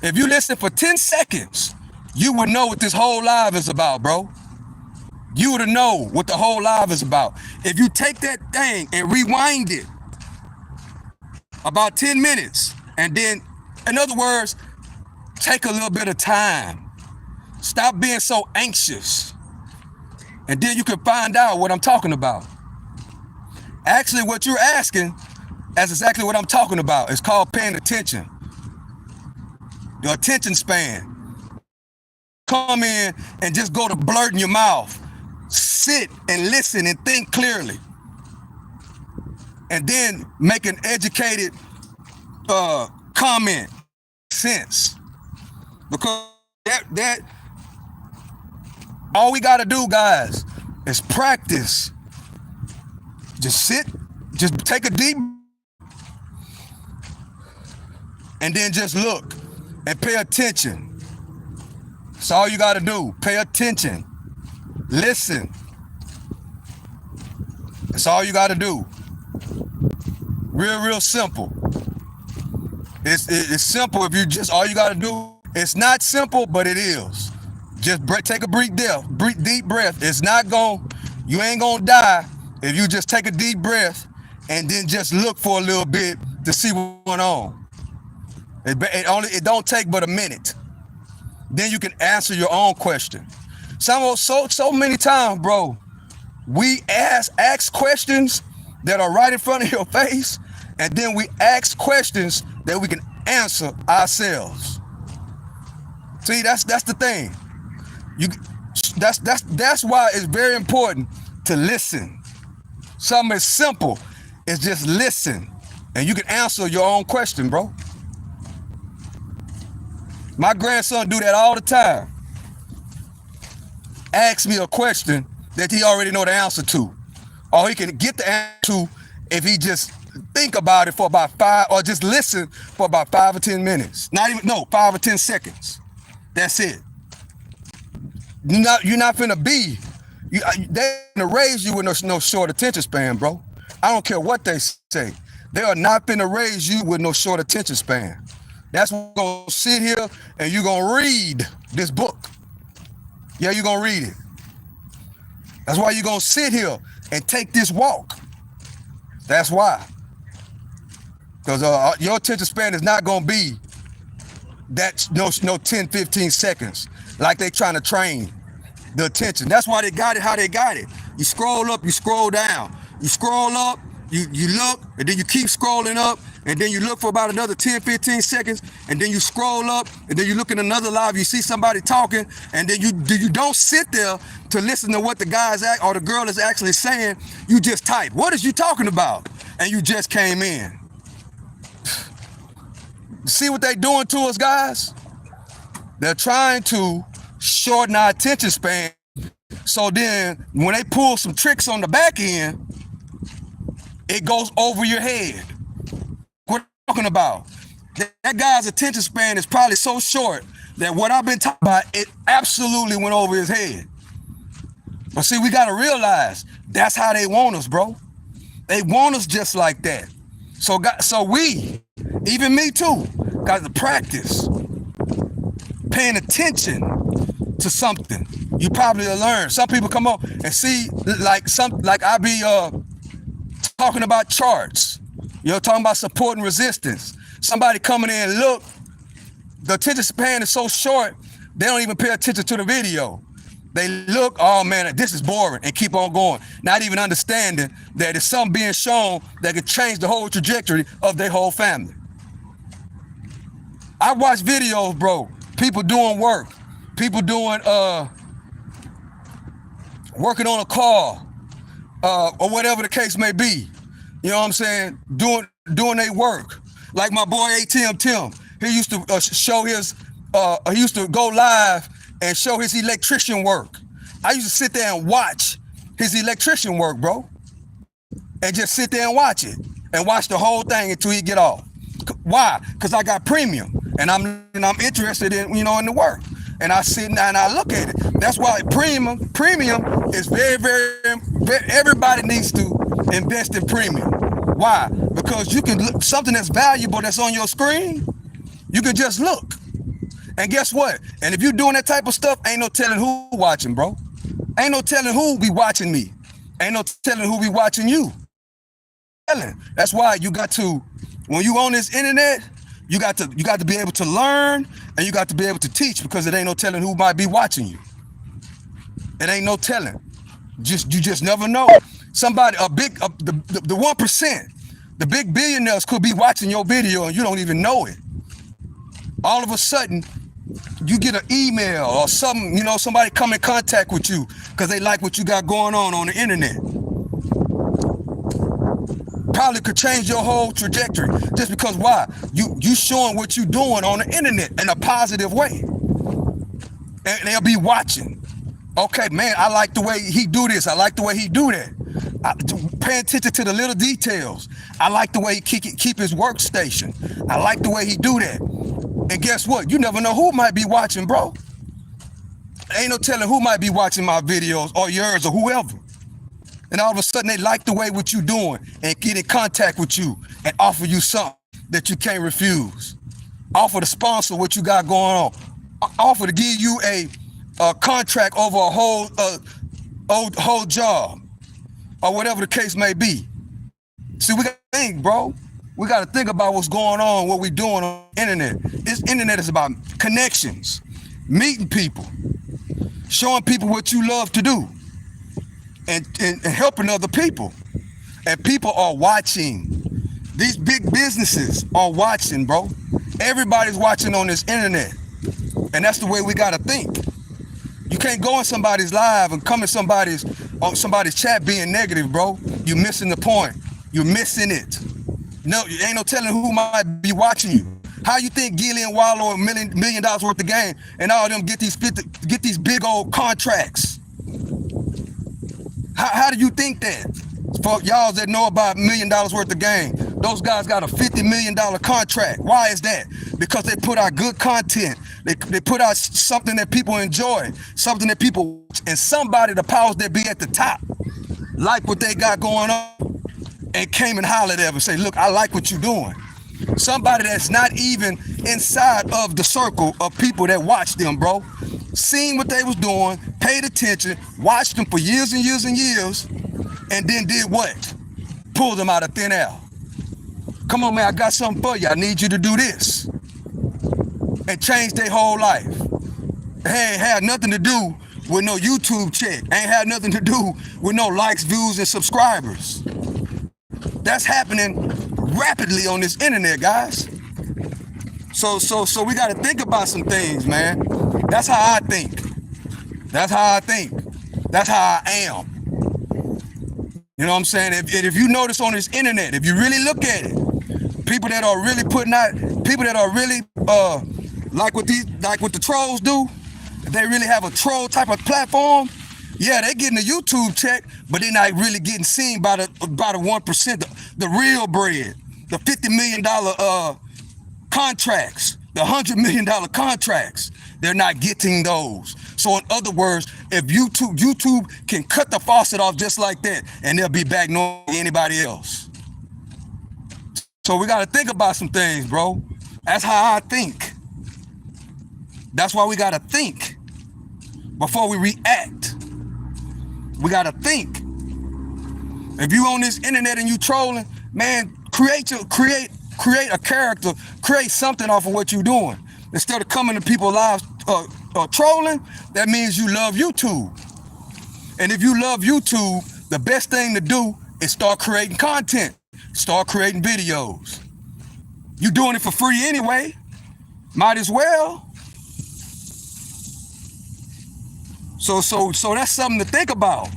If you listen for 10 seconds, you would know what this whole live is about, bro. You would know what the whole live is about. If you take that thing and rewind it about 10 minutes, and then, in other words, take a little bit of time. Stop being so anxious. And then you can find out what I'm talking about. Actually, what you're asking is exactly what I'm talking about. It's called paying attention. Your attention span. Come in and just go to blurting your mouth. Sit and listen and think clearly. And then make an educated comment. Sense. Because that all we gotta do, guys, is practice. Just sit, just take a deep, and then just look and pay attention. That's all you gotta do. Pay attention. Listen. That's all you gotta do. Real simple. It's simple if you just, all you gotta do. It's not simple, but it is. Just take a deep breath. It's not you ain't gonna die if you just take a deep breath and then just look for a little bit to see what's going on. It don't take but a minute. Then you can answer your own question. So many times, bro, we ask questions that are right in front of your face, and then we ask questions that we can answer ourselves. See, that's the thing. That's why it's very important to listen. Something as simple as just listen, and you can answer your own question, bro. My grandson do that all the time. Ask me a question that he already know the answer to, or he can get the answer to if he just think about it for about 5, or just listen for about 5 or 10 minutes. 5 or 10 seconds. That's it. You're not finna be. They finna raise you with no short attention span, bro. I don't care what they say. They are not finna raise you with no short attention span. That's why you're gonna sit here and you're gonna read this book. Yeah, you're gonna read it. That's why you're gonna sit here and take this walk. That's why. Because your attention span is not gonna be that no 10, 15 seconds like they trying to train the attention. That's why they got it how they got it. You scroll up, you scroll down. You scroll up, you look, and then you keep scrolling up, and then you look for about another 10, 15 seconds, and then you scroll up, and then you look in another live, you see somebody talking, and then you don't sit there to listen to what the guy's or the girl is actually saying. You just type, what is you talking about? And you just came in. See what they doing to us, guys? They're trying to shorten our attention span. So then when they pull some tricks on the back end, it goes over your head. What I'm talking about? That guy's attention span is probably so short that what I've been talking about, it absolutely went over his head. But see, we gotta realize that's how they want us, bro. They want us just like that. So we, even me too, got to practice paying attention to something. You probably will learn. Some people come on and see like I be talking about charts, talking about support and resistance. Somebody coming in, look, the attention span is so short, they don't even pay attention to the video. They look, oh man, this is boring, and keep on going, not even understanding that it's something being shown that could change the whole trajectory of their whole family. I watch videos, bro, people doing work, people doing, working on a car, or whatever the case may be. You know what I'm saying? Doing their work. Like my boy ATM Tim, he used to show his, he used to go live and show his electrician work. I used to sit there and watch his electrician work, bro. And just sit there and watch it. And watch the whole thing until he get off. Why? Because I got premium. And I'm interested in, in the work. And I sit down and I look at it. That's why premium is very, very, everybody needs to invest in premium. Why? Because you can look, something that's valuable that's on your screen, you can just look. And guess what? And if you're doing that type of stuff, ain't no telling who watching, bro. Ain't no telling who be watching me. Ain't no telling who be watching you. That's why you got to, when you on this internet, you got to be able to learn, and you got to be able to teach, because it ain't no telling who might be watching you. It ain't no telling. You just never know. Somebody, the 1%, the big billionaires could be watching your video and you don't even know it. All of a sudden, you get an email or something, somebody come in contact with you because they like what you got going on the internet. Probably could change your whole trajectory, just because why? You showing what you doing on the internet in a positive way. And they'll be watching. Okay, man, I like the way he do this. I like the way he do that. Pay attention to the little details. I like the way he keep his workstation. I like the way he do that. And guess what? You never know who might be watching, bro. Ain't no telling who might be watching my videos or yours or whoever. And all of a sudden they like the way what you doing and get in contact with you and offer you something that you can't refuse. Offer to sponsor what you got going on. Offer to give you a contract over a whole job or whatever the case may be. See, we got to think, bro. We got to think about what's going on, what we doing on the internet. This internet is about connections, meeting people, showing people what you love to do, and helping other people. And people are watching. These big businesses are watching, bro. Everybody's watching on this internet. And that's the way we got to think. You can't go in somebody's live and come in somebody's chat being negative, bro. You're missing the point. You're missing it. No, ain't no telling who might be watching you. How you think Gilly and Wallow $1 million worth of game and all of them get these big old contracts? How do you think that? For y'all that know about $1 million worth of game, those guys got a $50 million contract. Why is that? Because they put out good content. They put out something that people enjoy, something that people, and somebody, the powers that be at the top, like what they got going on, and came and hollered at them and say, look, I like what you're doing. Somebody that's not even inside of the circle of people that watched them, bro, seen what they was doing, paid attention, watched them for years and years and years, and then did what? Pulled them out of thin air. Come on, man, I got something for you. I need you to do this. And change their whole life. It ain't had nothing to do with no YouTube check. Ain't had nothing to do with no likes, views, and subscribers. That's happening rapidly on this internet, guys. So we got to think about some things, man. That's how I think. That's how I think. That's how I am. You know what I'm saying? If you notice on this internet, if you really look at it, people that are really putting out, people that are really like what the trolls do, if they really have a troll type of platform, yeah, they're getting a YouTube check, but they're not really getting seen by the 1%, the real bread, the $50 million contracts, the $100 million contracts. They're not getting those. So in other words, if YouTube can cut the faucet off just like that, and they'll be back knowing anybody else. So we got to think about some things, bro. That's how I think. That's why we got to think. before we react. We gotta think. If you on this internet and you trolling, man, create a character, create something off of what you doing. Instead of coming to people's lives trolling, that means you love YouTube. And if you love YouTube, the best thing to do is start creating content. Start creating videos. You doing it for free anyway. Might as well. So that's something to think about.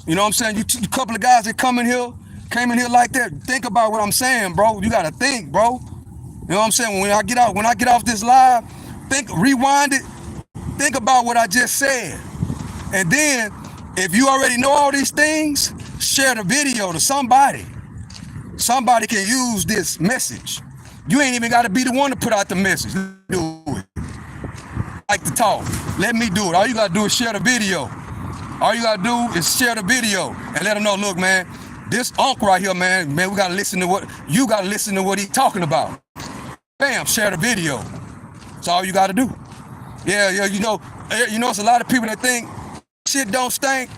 You know what I'm saying? You couple of guys that came in here like that. Think about what I'm saying, bro. You gotta think, bro. You know what I'm saying? When I get off this live, rewind it, think about what I just said. And then, if you already know all these things, share the video to somebody. Somebody can use this message. You ain't even gotta be the one to put out the message. Do it. Like to talk. Let me do it. All you gotta do is share the video. All you gotta do is share the video and let them know, look, man, this Unc right here, man, we gotta listen to what he's talking about. Bam, share the video. That's all you gotta do. Yeah, you know, it's a lot of people that think shit don't stink.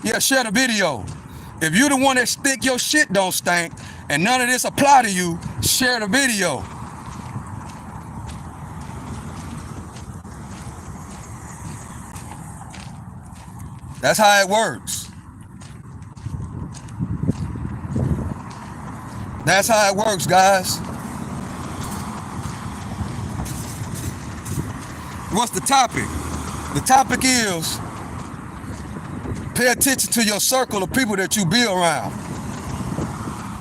Yeah, share the video. If you the one that think your shit don't stink and none of this apply to you, share the video. That's how it works. That's how it works, guys. What's the topic? The topic is pay attention to your circle of people that you be around.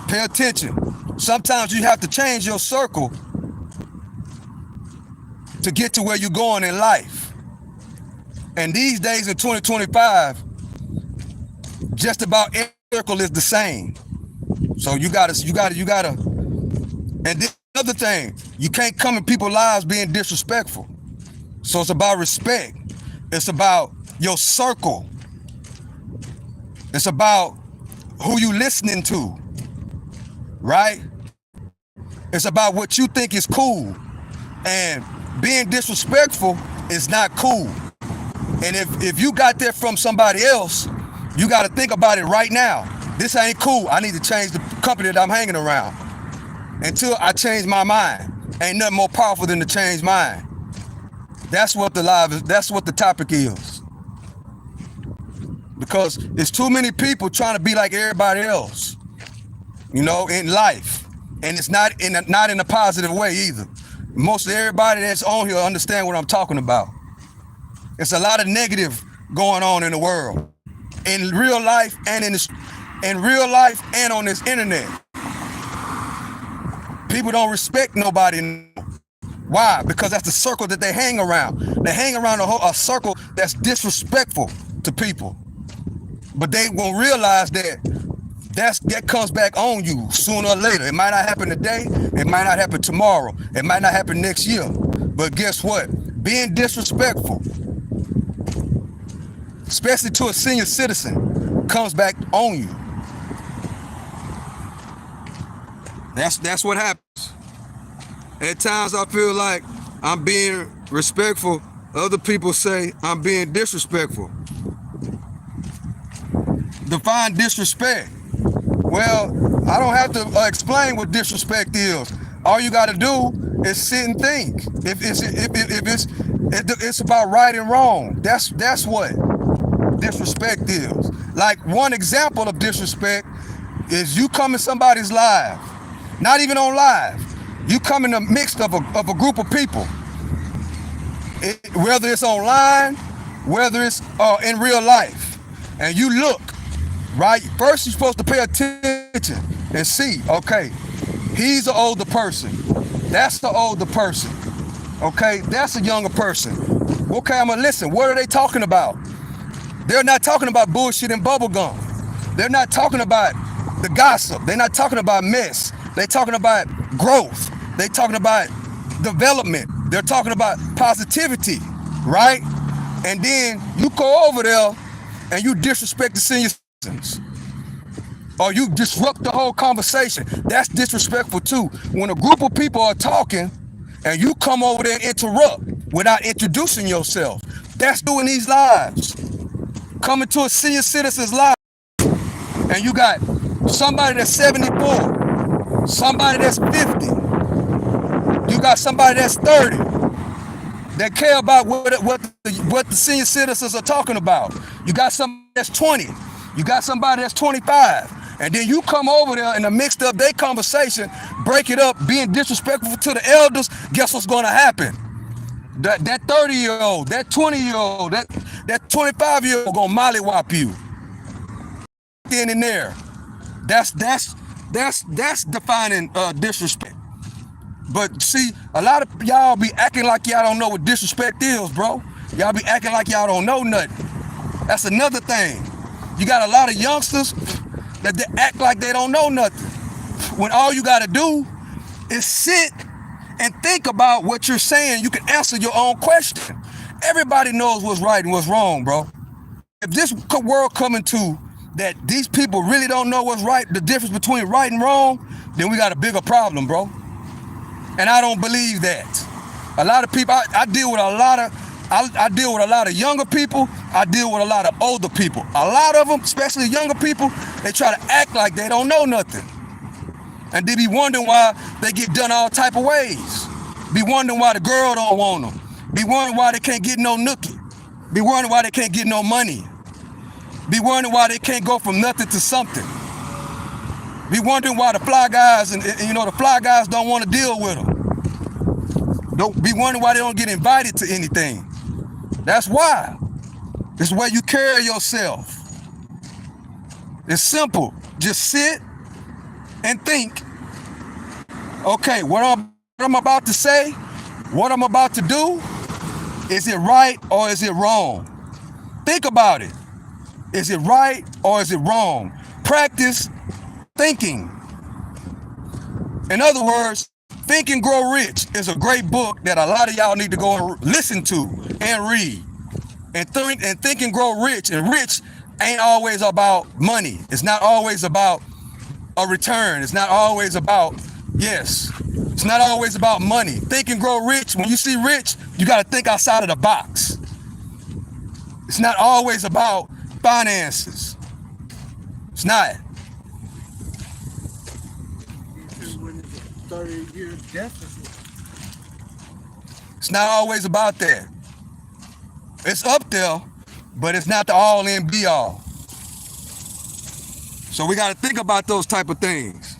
Pay attention. Sometimes you have to change your circle to get to where you're going in life. And these days in 2025, just about every circle is the same. So you gotta. And then another thing, you can't come in people's lives being disrespectful. So it's about respect. It's about your circle. It's about who you listening to, right? It's about what you think is cool. And being disrespectful is not cool. And if you got that from somebody else, you got to think about it right now. This ain't cool. I need to change the company that I'm hanging around. Until I change my mind. Ain't nothing more powerful than to change mine. That's what the topic is. Because there's too many people trying to be like everybody else, you know, in life. And it's not in a positive way either. Most of everybody that's on here understand what I'm talking about. It's a lot of negative going on in the world, in real life and on this internet. People don't respect nobody. Why? Because that's the circle that they hang around. They hang around a circle that's disrespectful to people. But they won't realize that comes back on you sooner or later. It might not happen today. It might not happen tomorrow. It might not happen next year. But guess what? Being disrespectful, especially to a senior citizen, comes back on you. That's what happens. At times I feel like I'm being respectful. Other people say I'm being disrespectful. Define disrespect. Well, I don't have to explain what disrespect is. All you got to do is sit and think. If it's about right and wrong, that's what disrespect is. Like one example of disrespect is you come in somebody's live, not even on live. You come in the midst of a group of people, whether it's online, whether it's in real life, and you look, right? First, you're supposed to pay attention and see, okay, he's an older person. That's the older person. Okay, that's a younger person. Okay, I'm gonna listen. What are they talking about? They're not talking about bullshit and bubblegum. They're not talking about the gossip. They're not talking about mess. They're talking about growth. They're talking about development. They're talking about positivity, right? And then you go over there and you disrespect the senior citizens. Or you disrupt the whole conversation. That's disrespectful too. When a group of people are talking and you come over there and interrupt without introducing yourself, That's doing these lives. Coming to a senior citizen's life, and you got somebody that's 74, somebody that's 50, you got somebody that's 30 that care about what the senior citizens are talking about. You got somebody that's 20, you got somebody that's 25, and then you come over there in the mixed up their conversation, break it up, being disrespectful to the elders. Guess what's going to happen? That 30-year-old, that 20-year-old, that 25-year-old gonna mollywop you. In and there. That's defining disrespect. But see, a lot of y'all be acting like y'all don't know what disrespect is, bro. Y'all be acting like y'all don't know nothing. That's another thing. You got a lot of youngsters that they act like they don't know nothing, when all you gotta do is sit and think about what you're saying. You can answer your own question. Everybody knows what's right and what's wrong, bro. If this world coming to that these people really don't know what's right, the difference between right and wrong, then we got a bigger problem, bro. And I don't believe that. A lot of people, I deal with I deal with a lot of younger people. I deal with a lot of older people. A lot of them, especially younger people, they try to act like they don't know nothing. And they be wondering why they get done all type of ways. Be wondering why the girl don't want them. Be wondering why they can't get no nookie. Be wondering why they can't get no money. Be wondering why they can't go from nothing to something. Be wondering why the fly guys and the fly guys don't want to deal with them. Don't be wondering why they don't get invited to anything. That's why. It's the way you carry yourself. It's simple. Just sit and think. Okay, what I'm about to say, what I'm about to do, is it right or is it wrong? Think about it. Is it right or is it wrong? Practice thinking. In other words, Think and Grow Rich is a great book that a lot of y'all need to go and listen to and read. And Think and Grow Rich. And rich ain't always about money. It's not always about a return. It's not always about, it's not always about money. Think and Grow Rich. When you see rich, you got to think outside of the box. It's not always about finances. It's not. 30-year deficit. It's not always about that. It's up there, but it's not the all in be all. So we got to think about those type of things.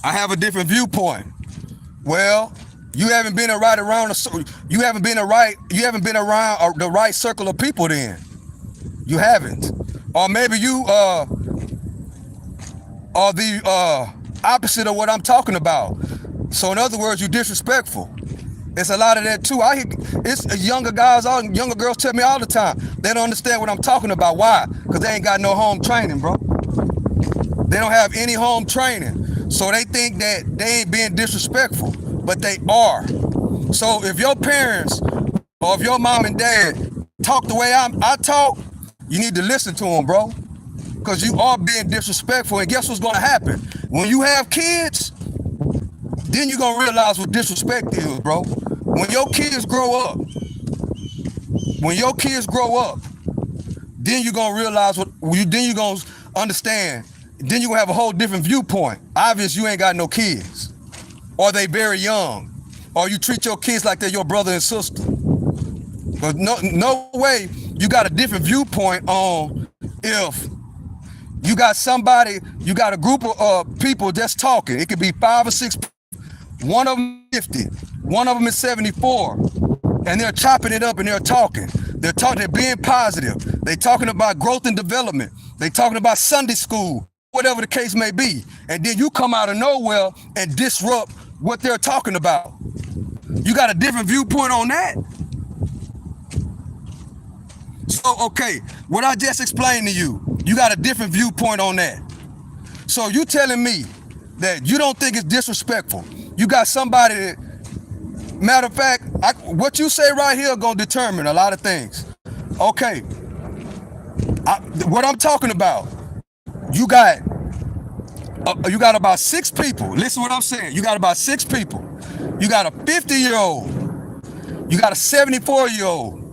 I have a different viewpoint. Well, you haven't been around the right circle of people then. You haven't. Or maybe you are the opposite of what I'm talking about. So in other words, you're disrespectful. It's a lot of that too. It's younger guys, younger girls tell me all the time, they don't understand what I'm talking about. Why? Because they ain't got no home training, bro. They don't have any home training. So they think that they ain't being disrespectful, but they are. So if your parents or if your mom and dad talk the way I talk, you need to listen to them, bro. Because you are being disrespectful. And guess what's going to happen? When you have kids, then you're going to realize what disrespect is, bro. When your kids grow up, then you're going to realize then you're going to understand. Then you're going to have a whole different viewpoint. Obviously, you ain't got no kids. Or they very young. Or you treat your kids like they're your brother and sister. But no way you got a different viewpoint on if you got a group of people that's talking. It could be 5 or 6. One of them 50. One of them is 74. And they're chopping it up and they're talking. They're being positive. They're talking about growth and development. They're talking about Sunday school, whatever the case may be. And then you come out of nowhere and disrupt what they're talking about. You got a different viewpoint on that? So, okay, what I just explained to you, you got a different viewpoint on that. So you telling me that you don't think it's disrespectful. You got somebody that, matter of fact, what you say right here gonna determine a lot of things. Okay, what I'm talking about, you got you got about 6 people. Listen to what I'm saying. You got about 6 people. You got a 50-year-old. You got a 74-year-old.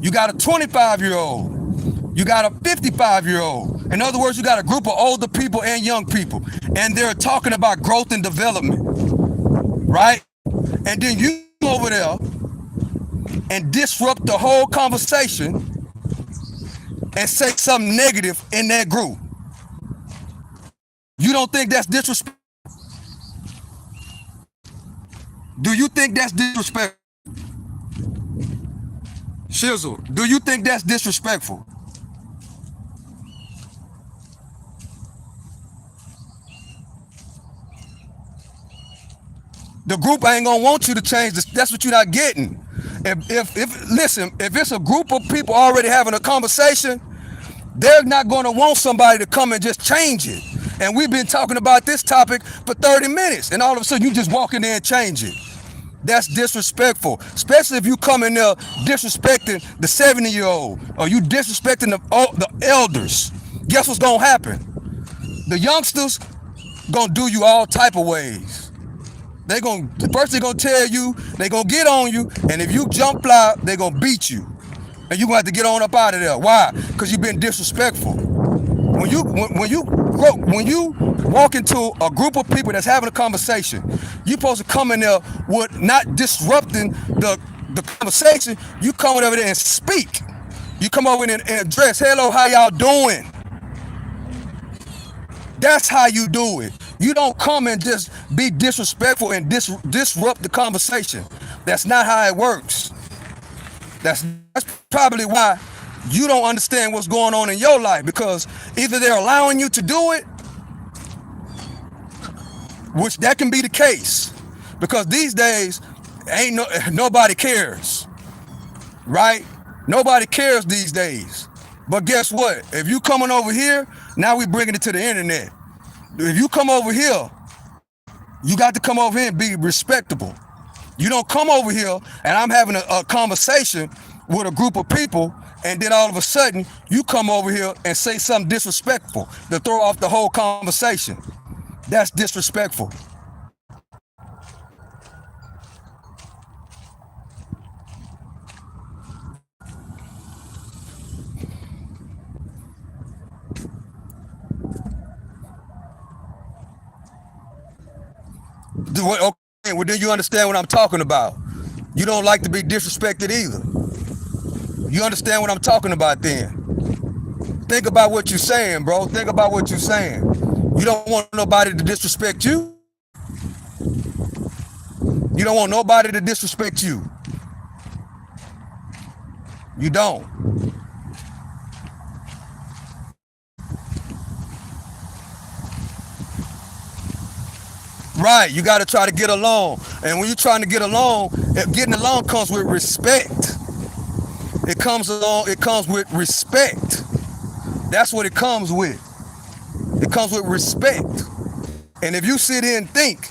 You got a 25-year-old. You got a 55-year-old. In other words, you got a group of older people and young people. And they're talking about growth and development, right? And then you go over there and disrupt the whole conversation and say something negative in that group. You don't think that's disrespectful? Do you think that's disrespectful? Shizzle, do you think that's disrespectful? The group ain't gonna want you to change this. That's what you're not getting. Listen, if it's a group of people already having a conversation, they're not gonna want somebody to come and just change it. And we've been talking about this topic for 30 minutes, and all of a sudden you just walk in there and change it. That's disrespectful, especially if you come in there disrespecting the 70-year-old or you disrespecting the elders. Guess what's gonna happen? The youngsters gonna do you all type of ways. First they're gonna tell you, they gonna get on you, and if you jump fly, they gonna beat you. And you're gonna have to get on up out of there. Why? Because you've been disrespectful. When you walk into a group of people that's having a conversation, you're supposed to come in there with not disrupting the conversation. You come over there and speak. You come over in and address, hello, how y'all doing? That's how you do it. You don't come and just be disrespectful and disrupt the conversation. That's not how it works. That's probably why you don't understand what's going on in your life, because either they're allowing you to do it, which that can be the case, because these days nobody cares, right? Nobody cares these days. But guess what? If you coming over here, now we bringing it to the internet. If you come over here, you got to come over here and be respectable. You don't come over here and I'm having a conversation with a group of people, and then all of a sudden you come over here and say something disrespectful to throw off the whole conversation. That's disrespectful. Okay, well then you understand what I'm talking about. You don't like to be disrespected either. You understand what I'm talking about then? Think about what you're saying, bro. Think about what you're saying. You don't want nobody to disrespect you. You don't want nobody to disrespect you. You don't. Right, you got to try to get along. And when you're trying to get along, getting along comes with respect. It comes with respect. That's what it comes with. It comes with respect. And if you sit here and think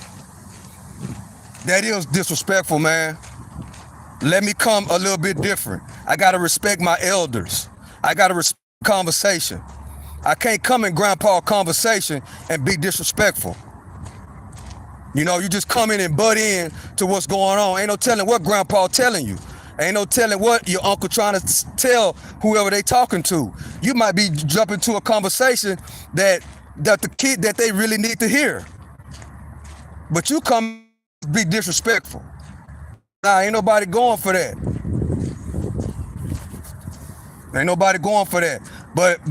that is disrespectful, man, let me come a little bit different. I got to respect my elders. I got to respect conversation. I can't come in grandpa conversation and be disrespectful. You know, you just come in and butt in to what's going on. Ain't no telling what grandpa telling you. Ain't no telling what your uncle trying to tell whoever they talking to. You might be jumping to a conversation that the kid that they really need to hear. But you come be disrespectful. Nah, ain't nobody going for that. Ain't nobody going for that. But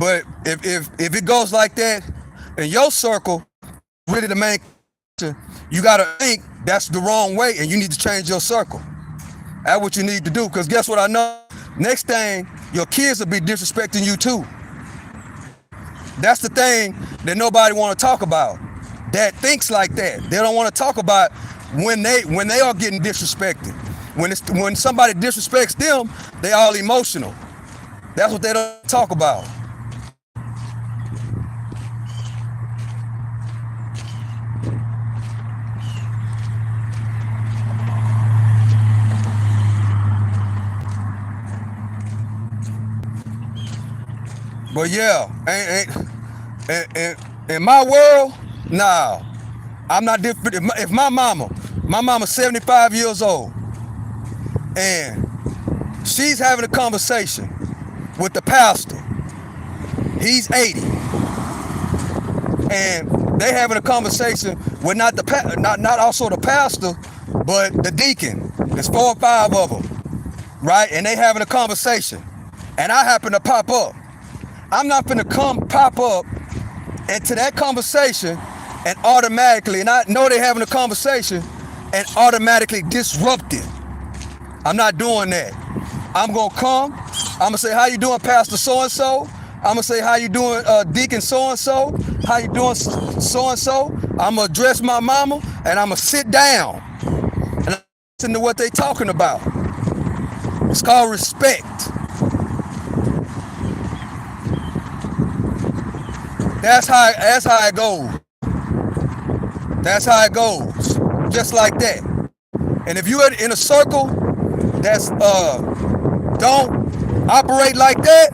if it goes like that in your circle, really the main, you gotta think that's the wrong way, and you need to change your circle. That's what you need to do, because guess what I know? Next thing, your kids will be disrespecting you too. That's the thing that nobody want to talk about. That thinks like that. They don't want to talk about when they are getting disrespected. When somebody disrespects them, they all emotional. That's what they don't talk about. But yeah, in my world, No, I'm not different. If my mama's 75 years old, and she's having a conversation with the pastor, he's 80, and they having a conversation with not also the pastor, but the deacon. There's 4 or 5 of them, right? And they having a conversation, and I happen to pop up. I'm not gonna pop up into that conversation and automatically, and I know they're having a conversation, and automatically disrupt it. I'm not doing that. I'm gonna come. I'm gonna say, how you doing, Pastor so-and-so? I'm gonna say, how you doing, Deacon so-and-so? How you doing, so-and-so? I'm gonna address my mama, and I'm gonna sit down and listen to what they talking about. It's called respect. That's how it goes. That's how it goes. Just like that. And if you're in a circle that's don't operate like that,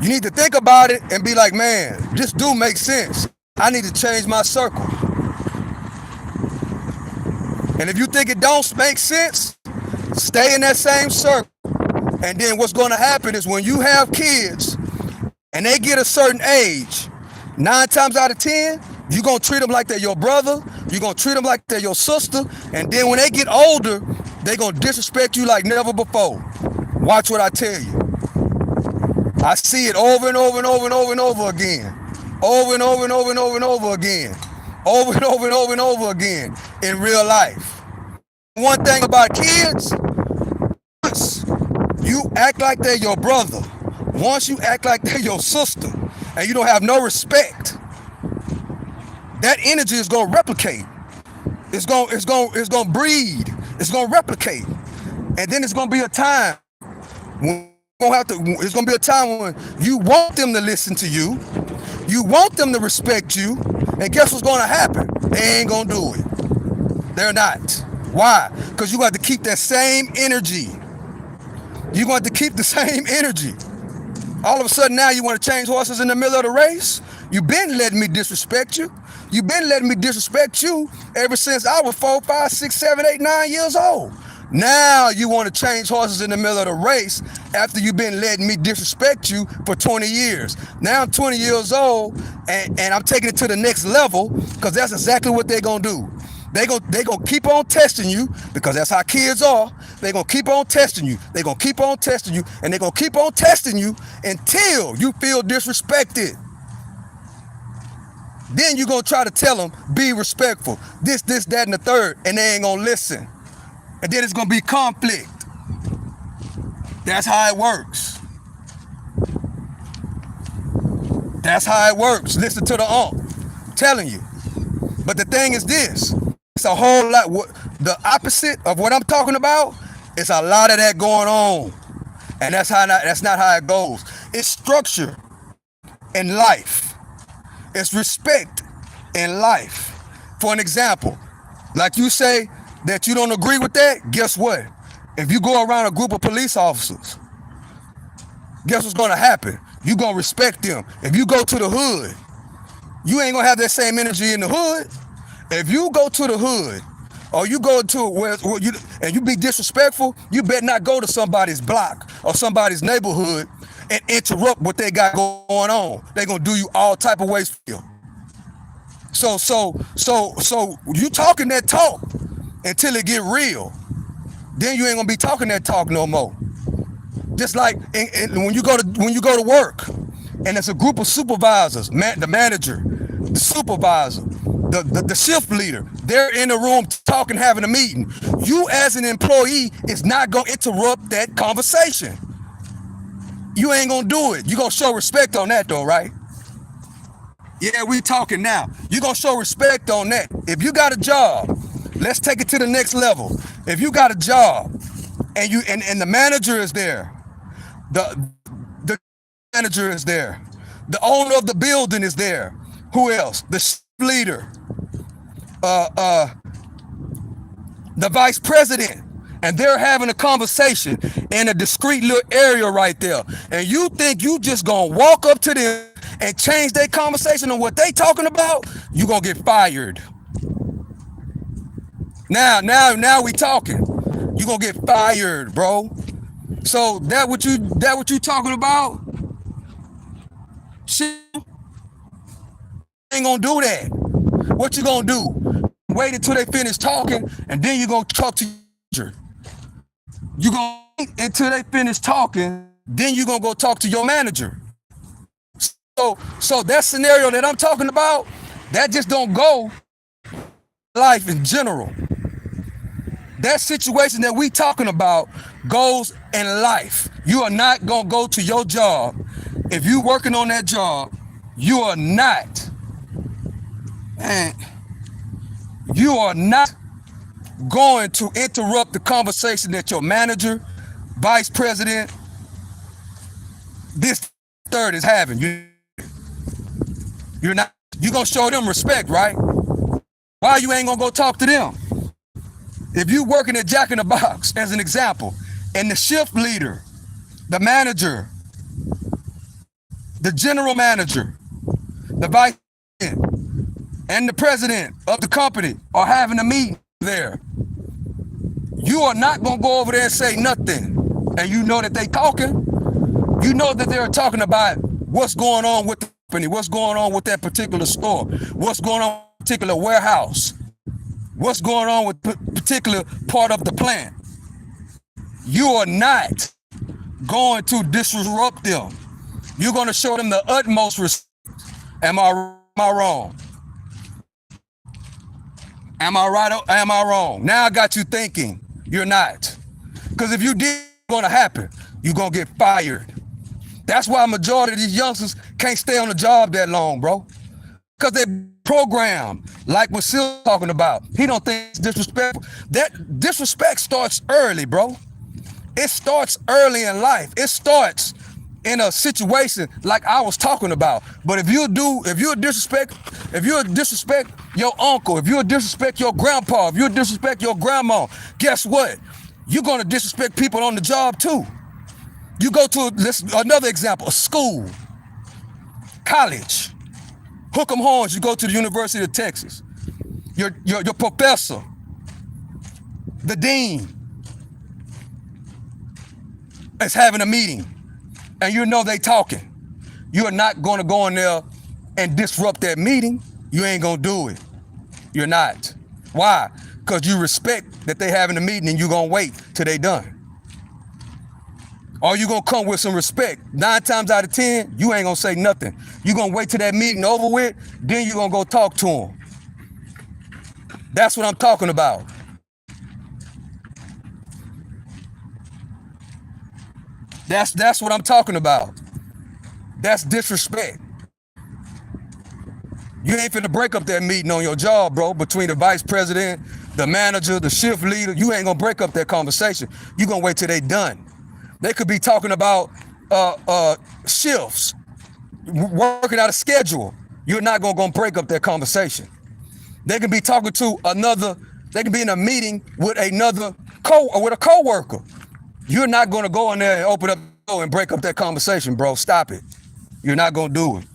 you need to think about it and be like, man, this do make sense. I need to change my circle. And if you think it don't make sense, stay in that same circle. And then what's going to happen is when you have kids and they get a certain age, 9 times out of 10, you're going to treat them like they're your brother. You're going to treat them like they're your sister. And then when they get older, they're going to disrespect you like never before. Watch what I tell you. I see it over and over and over and over and over again. Over and over and over and over and over again. Over and over and over and over again in real life. One thing about kids, once you act like they're your brother, once you act like they're your sister, and you don't have no respect, that energy is gonna replicate. It's gonna breed. It's gonna replicate, and then it's gonna be a time when it's gonna be a time when you want them to listen to you, you want them to respect you, and guess what's gonna happen? They ain't gonna do it. They're not. Why? Because you got to keep that same energy. You got to keep the same energy. All of a sudden now you want to change horses in the middle of the race? You've been letting me disrespect you. You've been letting me disrespect you ever since I was 4, 5, 6, 7, 8, 9 years old. Now you want to change horses in the middle of the race after you've been letting me disrespect you for 20 years. Now I'm 20 years old and I'm taking it to the next level because that's exactly what they're going to do. They're gonna keep on testing you because that's how kids are. They're going to keep on testing you. They're going to keep on testing you, and they're going to keep on testing you until you feel disrespected. Then you're going to try to tell them, be respectful. This, that, and the third, and they ain't going to listen. And then it's going to be conflict. That's how it works. That's how it works. Listen to the I'm telling you. But the thing is this. It's a whole lot. The opposite of what I'm talking about, it's a lot of that going on. And that's not how it goes. It's structure in life. It's respect in life. For an example, like you say that you don't agree with that, guess what? If you go around a group of police officers, guess what's going to happen? You're going to respect them. If you go to the hood, you ain't going to have that same energy in the hood. If you go to the hood, or you go to where you be disrespectful, you better not go to somebody's block or somebody's neighborhood and interrupt what they got going on. They're gonna do you all type of ways. So you talking that talk until it get real. Then you ain't gonna be talking that talk no more. Just like when you go to work, and it's a group of supervisors, the manager, the supervisor, the shift leader, they're in the room talking, having a meeting. You as an employee is not going to interrupt that conversation. You ain't going to do it. You're going to show respect on that though, right? Yeah, we talking now. You're going to show respect on that. If you got a job, let's take it to the next level. If you got a job and the manager is there, the manager is there, the owner of the building is there. Who else? The shift leader, the vice president, and they're having a conversation in a discreet little area right there. And you think you just gonna walk up to them and change their conversation on what they talking about, you gonna get fired. Now we talking. You gonna get fired, bro. So that what you talking about? Shit, ain't gonna do that. What you gonna do? Wait until they finish talking, and then you gonna talk to your manager. You gonna wait until they finish talking, then you gonna go talk to your manager. So that scenario that I'm talking about, that just don't go life in general. That situation that we talking about goes in life. You are not gonna go to your job. If you working on that job, you are not, man, you are not going to interrupt the conversation that your manager, vice president, this third is having. You're not, you gonna show them respect, right? Why you ain't gonna go talk to them? If you working at Jack in the Box, as an example, and the shift leader, the manager, the general manager, the vice president, and the president of the company are having a meeting there, you are not gonna go over there and say nothing. And you know that they talking. You know that they're talking about what's going on with the company, what's going on with that particular store, what's going on with a particular warehouse, what's going on with particular part of the plant. You are not going to disrupt them. You're going to show them the utmost respect. Am I wrong? Am I right or am I wrong? Now I got you thinking. You're not. Because if you did, what's going to happen? You're going to get fired. That's why a majority of these youngsters can't stay on the job that long, bro. Because they program, like what Sil's talking about. He don't think it's disrespectful. That disrespect starts early, bro. It starts early in life. It starts in a situation like I was talking about. But if you disrespect your uncle, if you disrespect your grandpa, if you disrespect your grandma, guess what? You're gonna disrespect people on the job too. You go to another example, a school, college, hook 'em horns, you go to the University of Texas. Your professor, the dean, is having a meeting, and you know they talking. You're not gonna go in there and disrupt that meeting. You ain't gonna do it. You're not. Why? Because you respect that they having a meeting and you're gonna wait till they done. Or you gonna come with some respect. 9 times out of 10, you ain't gonna say nothing. You gonna wait till that meeting over with, then you gonna go talk to them. That's what I'm talking about. That's what I'm talking about. That's disrespect. You ain't finna break up that meeting on your job, bro, between the vice president, the manager, the shift leader. You ain't gonna break up that conversation. You gonna wait till they done. They could be talking about shifts, working out a schedule. You're not gonna break up that conversation. They can be talking to they can be in a meeting with a coworker. You're not gonna go in there and open up the door and break up that conversation, bro. Stop it. You're not gonna do it.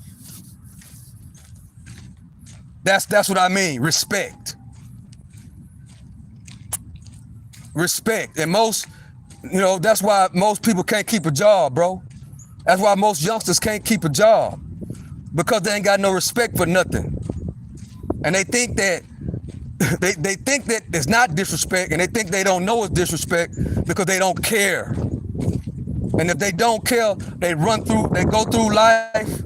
That's what I mean. Respect. Respect. And that's why most people can't keep a job, bro. That's why most youngsters can't keep a job, because they ain't got no respect for nothing. And they think that they think that it's not disrespect, and they think they don't know it's disrespect because they don't care. And if they don't care, they go through life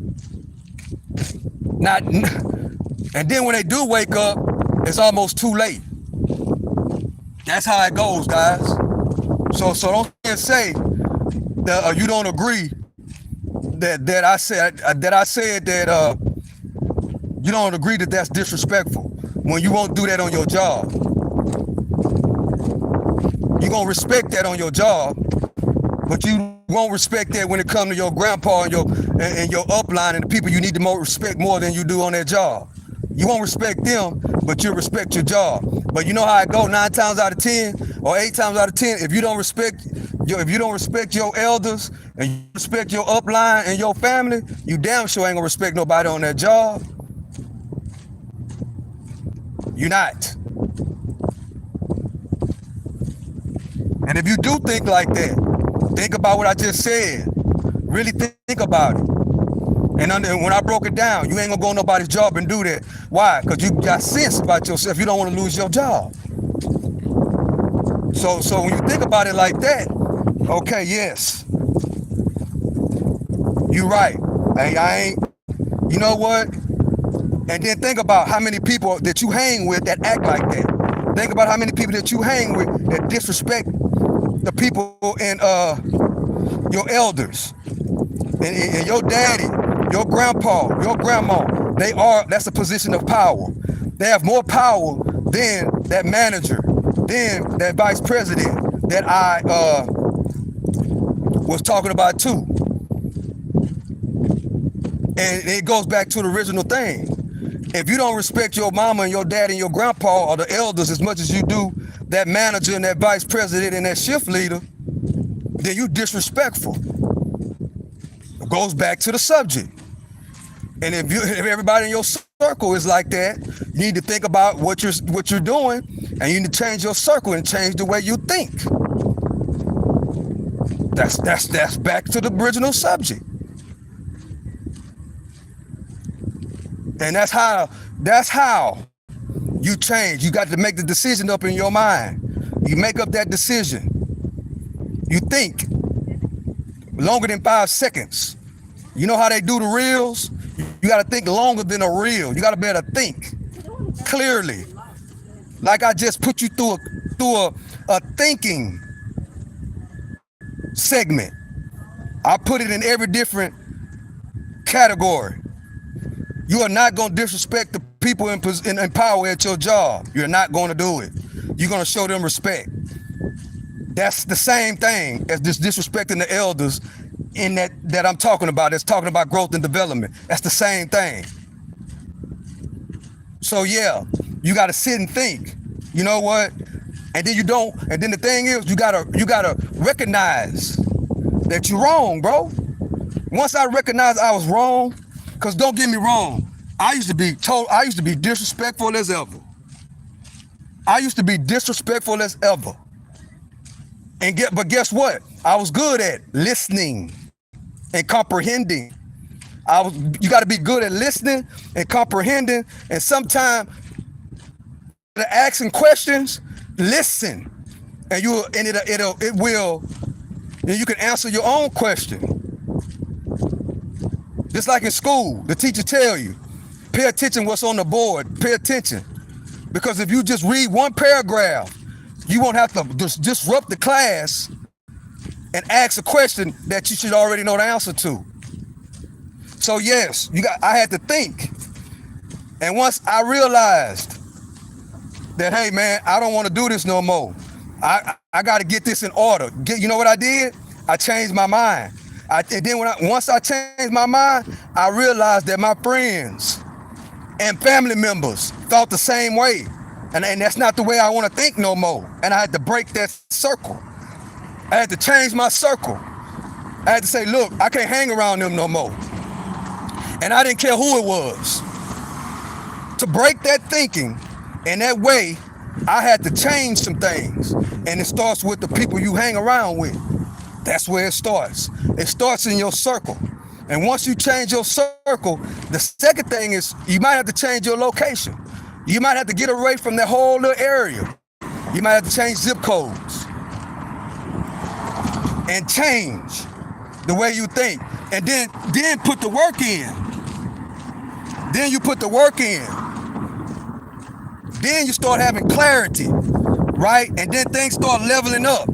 not. And then when they do wake up, it's almost too late. That's how it goes, guys. So don't say that you don't agree that I said that you don't agree that that's disrespectful when you won't do that on your job. You're gonna respect that on your job, but you won't respect that when it comes to your grandpa and your upline and the people you need to respect more than you do on their job. You won't respect them, but you'll respect your job. But you know how it go 9 times out of 10 or 8 times out of 10, if you don't respect your elders and you respect your upline and your family, you damn sure ain't gonna respect nobody on that job. You're not. And if you do think like that, think about what I just said. Really think about it. And when I broke it down, you ain't gonna go on nobody's job and do that. Why? Because you got sense about yourself. You don't want to lose your job. So when you think about it like that, okay, yes, you right. Hey, I ain't, you know what? And then think about how many people that you hang with that act like that. Think about how many people that you hang with that disrespect the people and your elders and your daddy, your grandpa, your grandma. That's a position of power. They have more power than that manager, than that vice president that I was talking about too. And it goes back to the original thing. If you don't respect your mama and your daddy and your grandpa or the elders as much as you do that manager and that vice president and that shift leader, then you disrespectful. It goes back to the subject. And if everybody in your circle is like that, you need to think about what you're doing, and you need to change your circle and change the way you think. That's back to the original subject. And that's how you change. You got to make the decision up in your mind. You make up that decision. You think longer than 5 seconds. You know how they do the reels? You got to think longer than a reel. You got to be able to think clearly. Like I just put you through a thinking segment. I put it in every different category. You are not going to disrespect the people in power at your job. You're not going to do it. You're going to show them respect. That's the same thing as disrespecting the elders in that I'm talking about. That's talking about growth and development. That's the same thing. So yeah, you got to sit and think. You know what? And then you don't. And then the thing is, you gotta recognize that you're wrong, bro. Once I recognize I was wrong, because don't get me wrong, I used to be disrespectful as ever. But guess what? I was good at listening and comprehending. You got to be good at listening and comprehending, and sometimes asking questions, listen, and you can answer your own question. Just like in school, the teacher tell you, pay attention what's on the board, pay attention. Because if you just read one paragraph, you won't have to disrupt the class and ask a question that you should already know the answer to. So yes, I had to think. And once I realized that, hey man, I don't want to do this no more. I got to get this in order. You know what I did? I changed my mind. And then once I changed my mind, I realized that my friends and family members thought the same way. And that's not the way I want to think no more. And I had to break that circle. I had to change my circle. I had to say, look, I can't hang around them no more. And I didn't care who it was. To break that thinking in that way, I had to change some things. And it starts with the people you hang around with. That's where it starts. It starts in your circle. And once you change your circle, the second thing is you might have to change your location. You might have to get away from that whole little area. You might have to change zip codes and change the way you think. And then put the work in. Then you put the work in. Then you start having clarity, right? And then things start leveling up.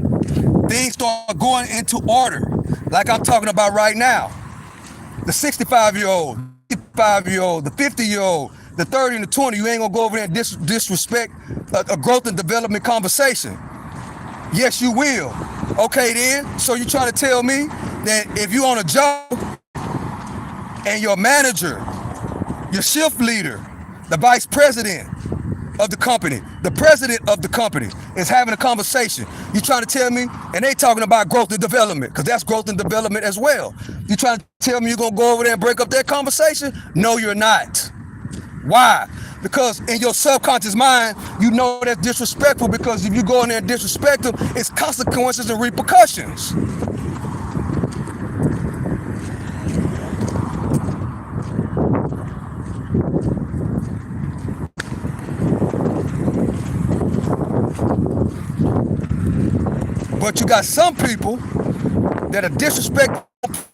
Things start going into order, like I'm talking about right now. The 65-year-old, 55-year-old, the 50-year-old, the 30 and the 20, you ain't gonna go over there and disrespect a growth and development conversation. Yes, you will. Okay then, so you trying to tell me that if you on a job and your manager, your shift leader, the vice president, of the company, the president of the company is having a conversation. You trying to tell me, and they talking about growth and development, because that's growth and development as well. You trying to tell me you're going to go over there and break up that conversation? No, you're not. Why? Because in your subconscious mind, you know that's disrespectful, because if you go in there and disrespect them, it's consequences and repercussions. But you got some people that are disrespect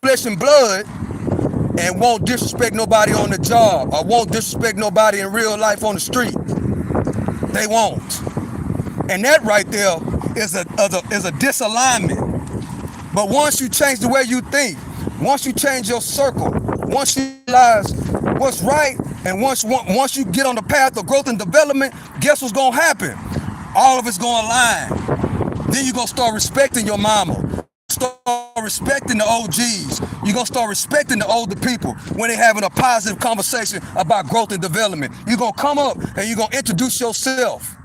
flesh and blood and won't disrespect nobody on the job, or won't disrespect nobody in real life on the street. They won't. And that right there is a disalignment. But once you change the way you think, once you change your circle, once you realize what's right, and once you get on the path of growth and development, guess what's gonna happen? All of it's gonna align. Then you're gonna start respecting your mama, start respecting the OGs. You're gonna start respecting the older people when they're having a positive conversation about growth and development. You're gonna come up and you're gonna introduce yourself.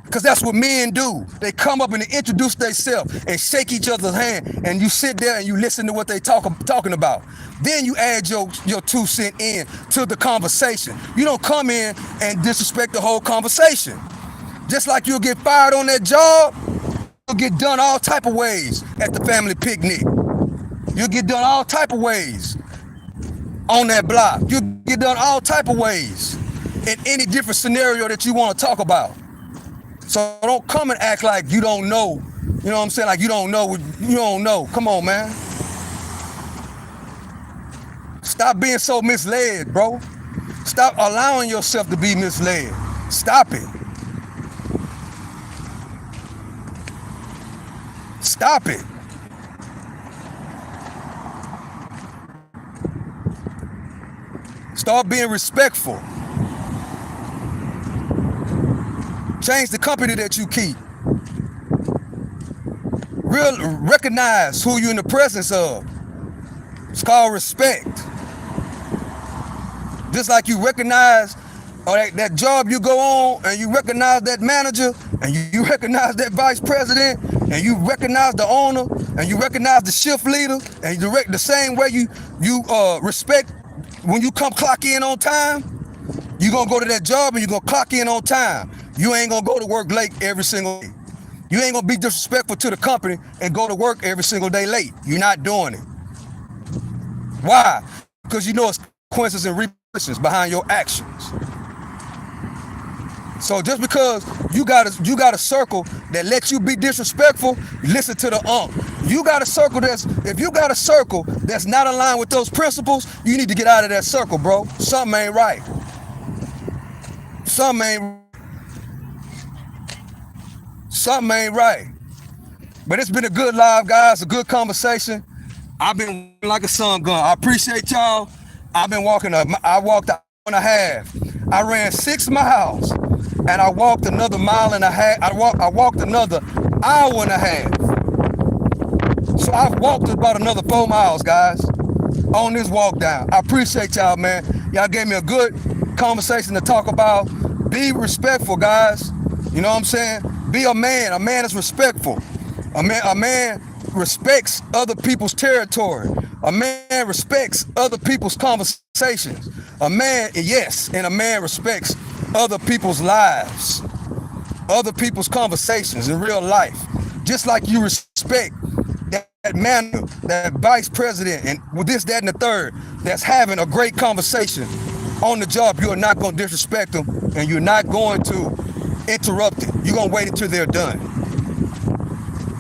Because that's what men do. They come up and they introduce themselves and shake each other's hand, and you sit there and you listen to what they talking about. Then you add your 2 cents in to the conversation. You don't come in and disrespect the whole conversation. Just like you'll get fired on that job, you'll get done all type of ways at the family picnic. You'll get done all type of ways on that block. You'll get done all type of ways in any different scenario that you want to talk about. So don't come and act like you don't know. You know what I'm saying? Like you don't know. You don't know. Come on, man. Stop being so misled, bro. Stop allowing yourself to be misled. Stop it. Stop it. Start being respectful. Change the company that you keep. Recognize who you're in the presence of. It's called respect. Just like you recognize that job you go on, and you recognize that manager, and you recognize that vice president, and you recognize the owner, and you recognize the shift leader, and you direct the same way you respect when you come clock in on time. You're gonna go to that job and you're gonna clock in on time. You ain't gonna go to work late every single day. You ain't gonna be disrespectful to the company and go to work every single day late. You're not doing it. Why? Because you know it's consequences and repercussions behind your actions. So just because you got a circle that lets you be disrespectful, listen to the You got a circle if you got a circle that's not aligned with those principles, you need to get out of that circle, bro. Something ain't right. Something ain't right. But it's been a good live, guys, a good conversation. I've been like a sun gun. I appreciate y'all. I've been walking I walked an hour and a half. I ran 6 miles and I walked another mile and a half. I walked another hour and a half. So I've walked about another 4 miles, guys, on this walk down. I appreciate y'all, man. Y'all gave me a good conversation to talk about. Be respectful, guys. You know what I'm saying? Be a man. A man is respectful. A man respects other people's territory. A man respects other people's conversations. A man respects other people's lives, other people's conversations in real life. Just like you respect that manager, that vice president, and with this, that, and the third, that's having a great conversation on the job, you are not going to disrespect them, and you're not going to interrupt it. You're going to wait until they're done.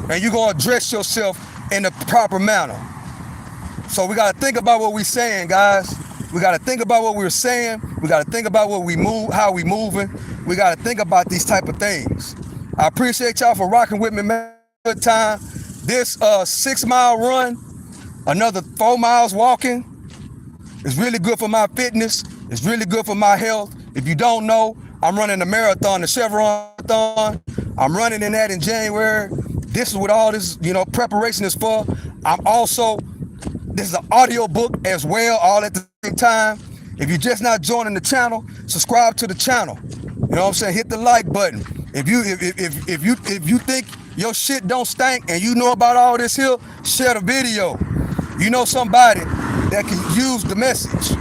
And you're going to address yourself in the proper manner. So we got to think about what we're saying, guys. We got to think about what we're saying. We got to think about what we move, how we moving. We got to think about these type of things. I appreciate y'all for rocking with me, man. Good time. This 6 mile run, another 4 miles walking, is really good for my fitness. It's really good for my health. If you don't know, I'm running a marathon, the Chevron Marathon. I'm running in that in January. This is what all this, preparation is for. This is an audio book as well, all at the same time. If you're just not joining the channel, subscribe to the channel. You know what I'm saying? Hit the like button. If you think your shit don't stink and you know about all this here, share the video. You know somebody that can use the message,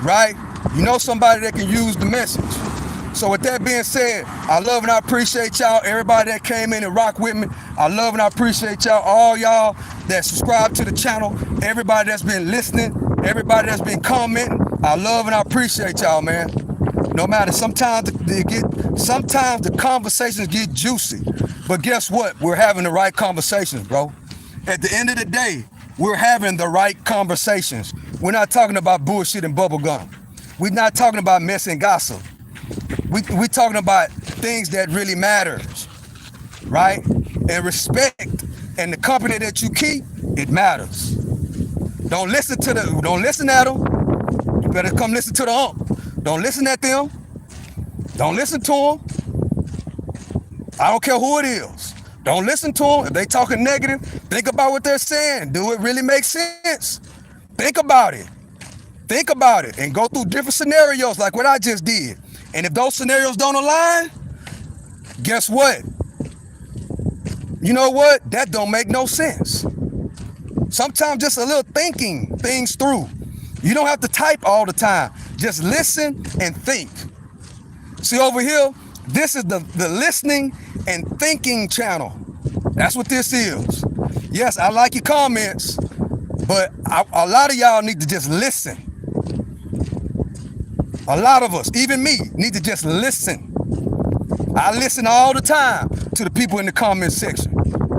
right? You know somebody that can use the message. So with that being said, I love and I appreciate y'all, everybody that came in and rock with me. I love and I appreciate y'all, all y'all that subscribe to the channel, everybody that's been listening, everybody that's been commenting. I love and I appreciate y'all, man. No matter, sometimes the conversations get juicy, but guess what? We're having the right conversations, bro. At the end of the day, we're having the right conversations. We're not talking about bullshit and bubblegum. We're not talking about mess and gossip. We talking about things that really matters, right? And respect and the company that you keep, it matters. Don't listen at them. You better come listen to the ump. Don't listen at them. Don't listen to them. I don't care who it is. Don't listen to them. If they talking negative, think about what they're saying. Do it really make sense? Think about it. Think about it and go through different scenarios like what I just did. And if those scenarios don't align, guess what? You know what? That don't make no sense. Sometimes just a little thinking things through. You don't have to type all the time. Just listen and think. See over here, this is the listening and thinking channel. That's what this is. Yes, I like your comments, but a lot of y'all need to just listen. A lot of us, even me, need to just listen. I listen all the time to the people in the comment section.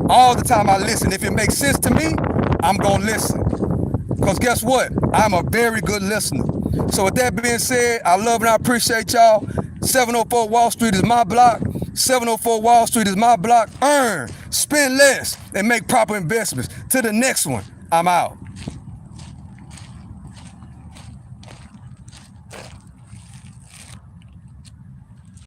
All the time I listen. If it makes sense to me, I'm going to listen. Because guess what? I'm a very good listener. So with that being said, I love and I appreciate y'all. 704 Wall Street is my block. 704 Wall Street is my block. Earn, spend less, and make proper investments. To the next one, I'm out.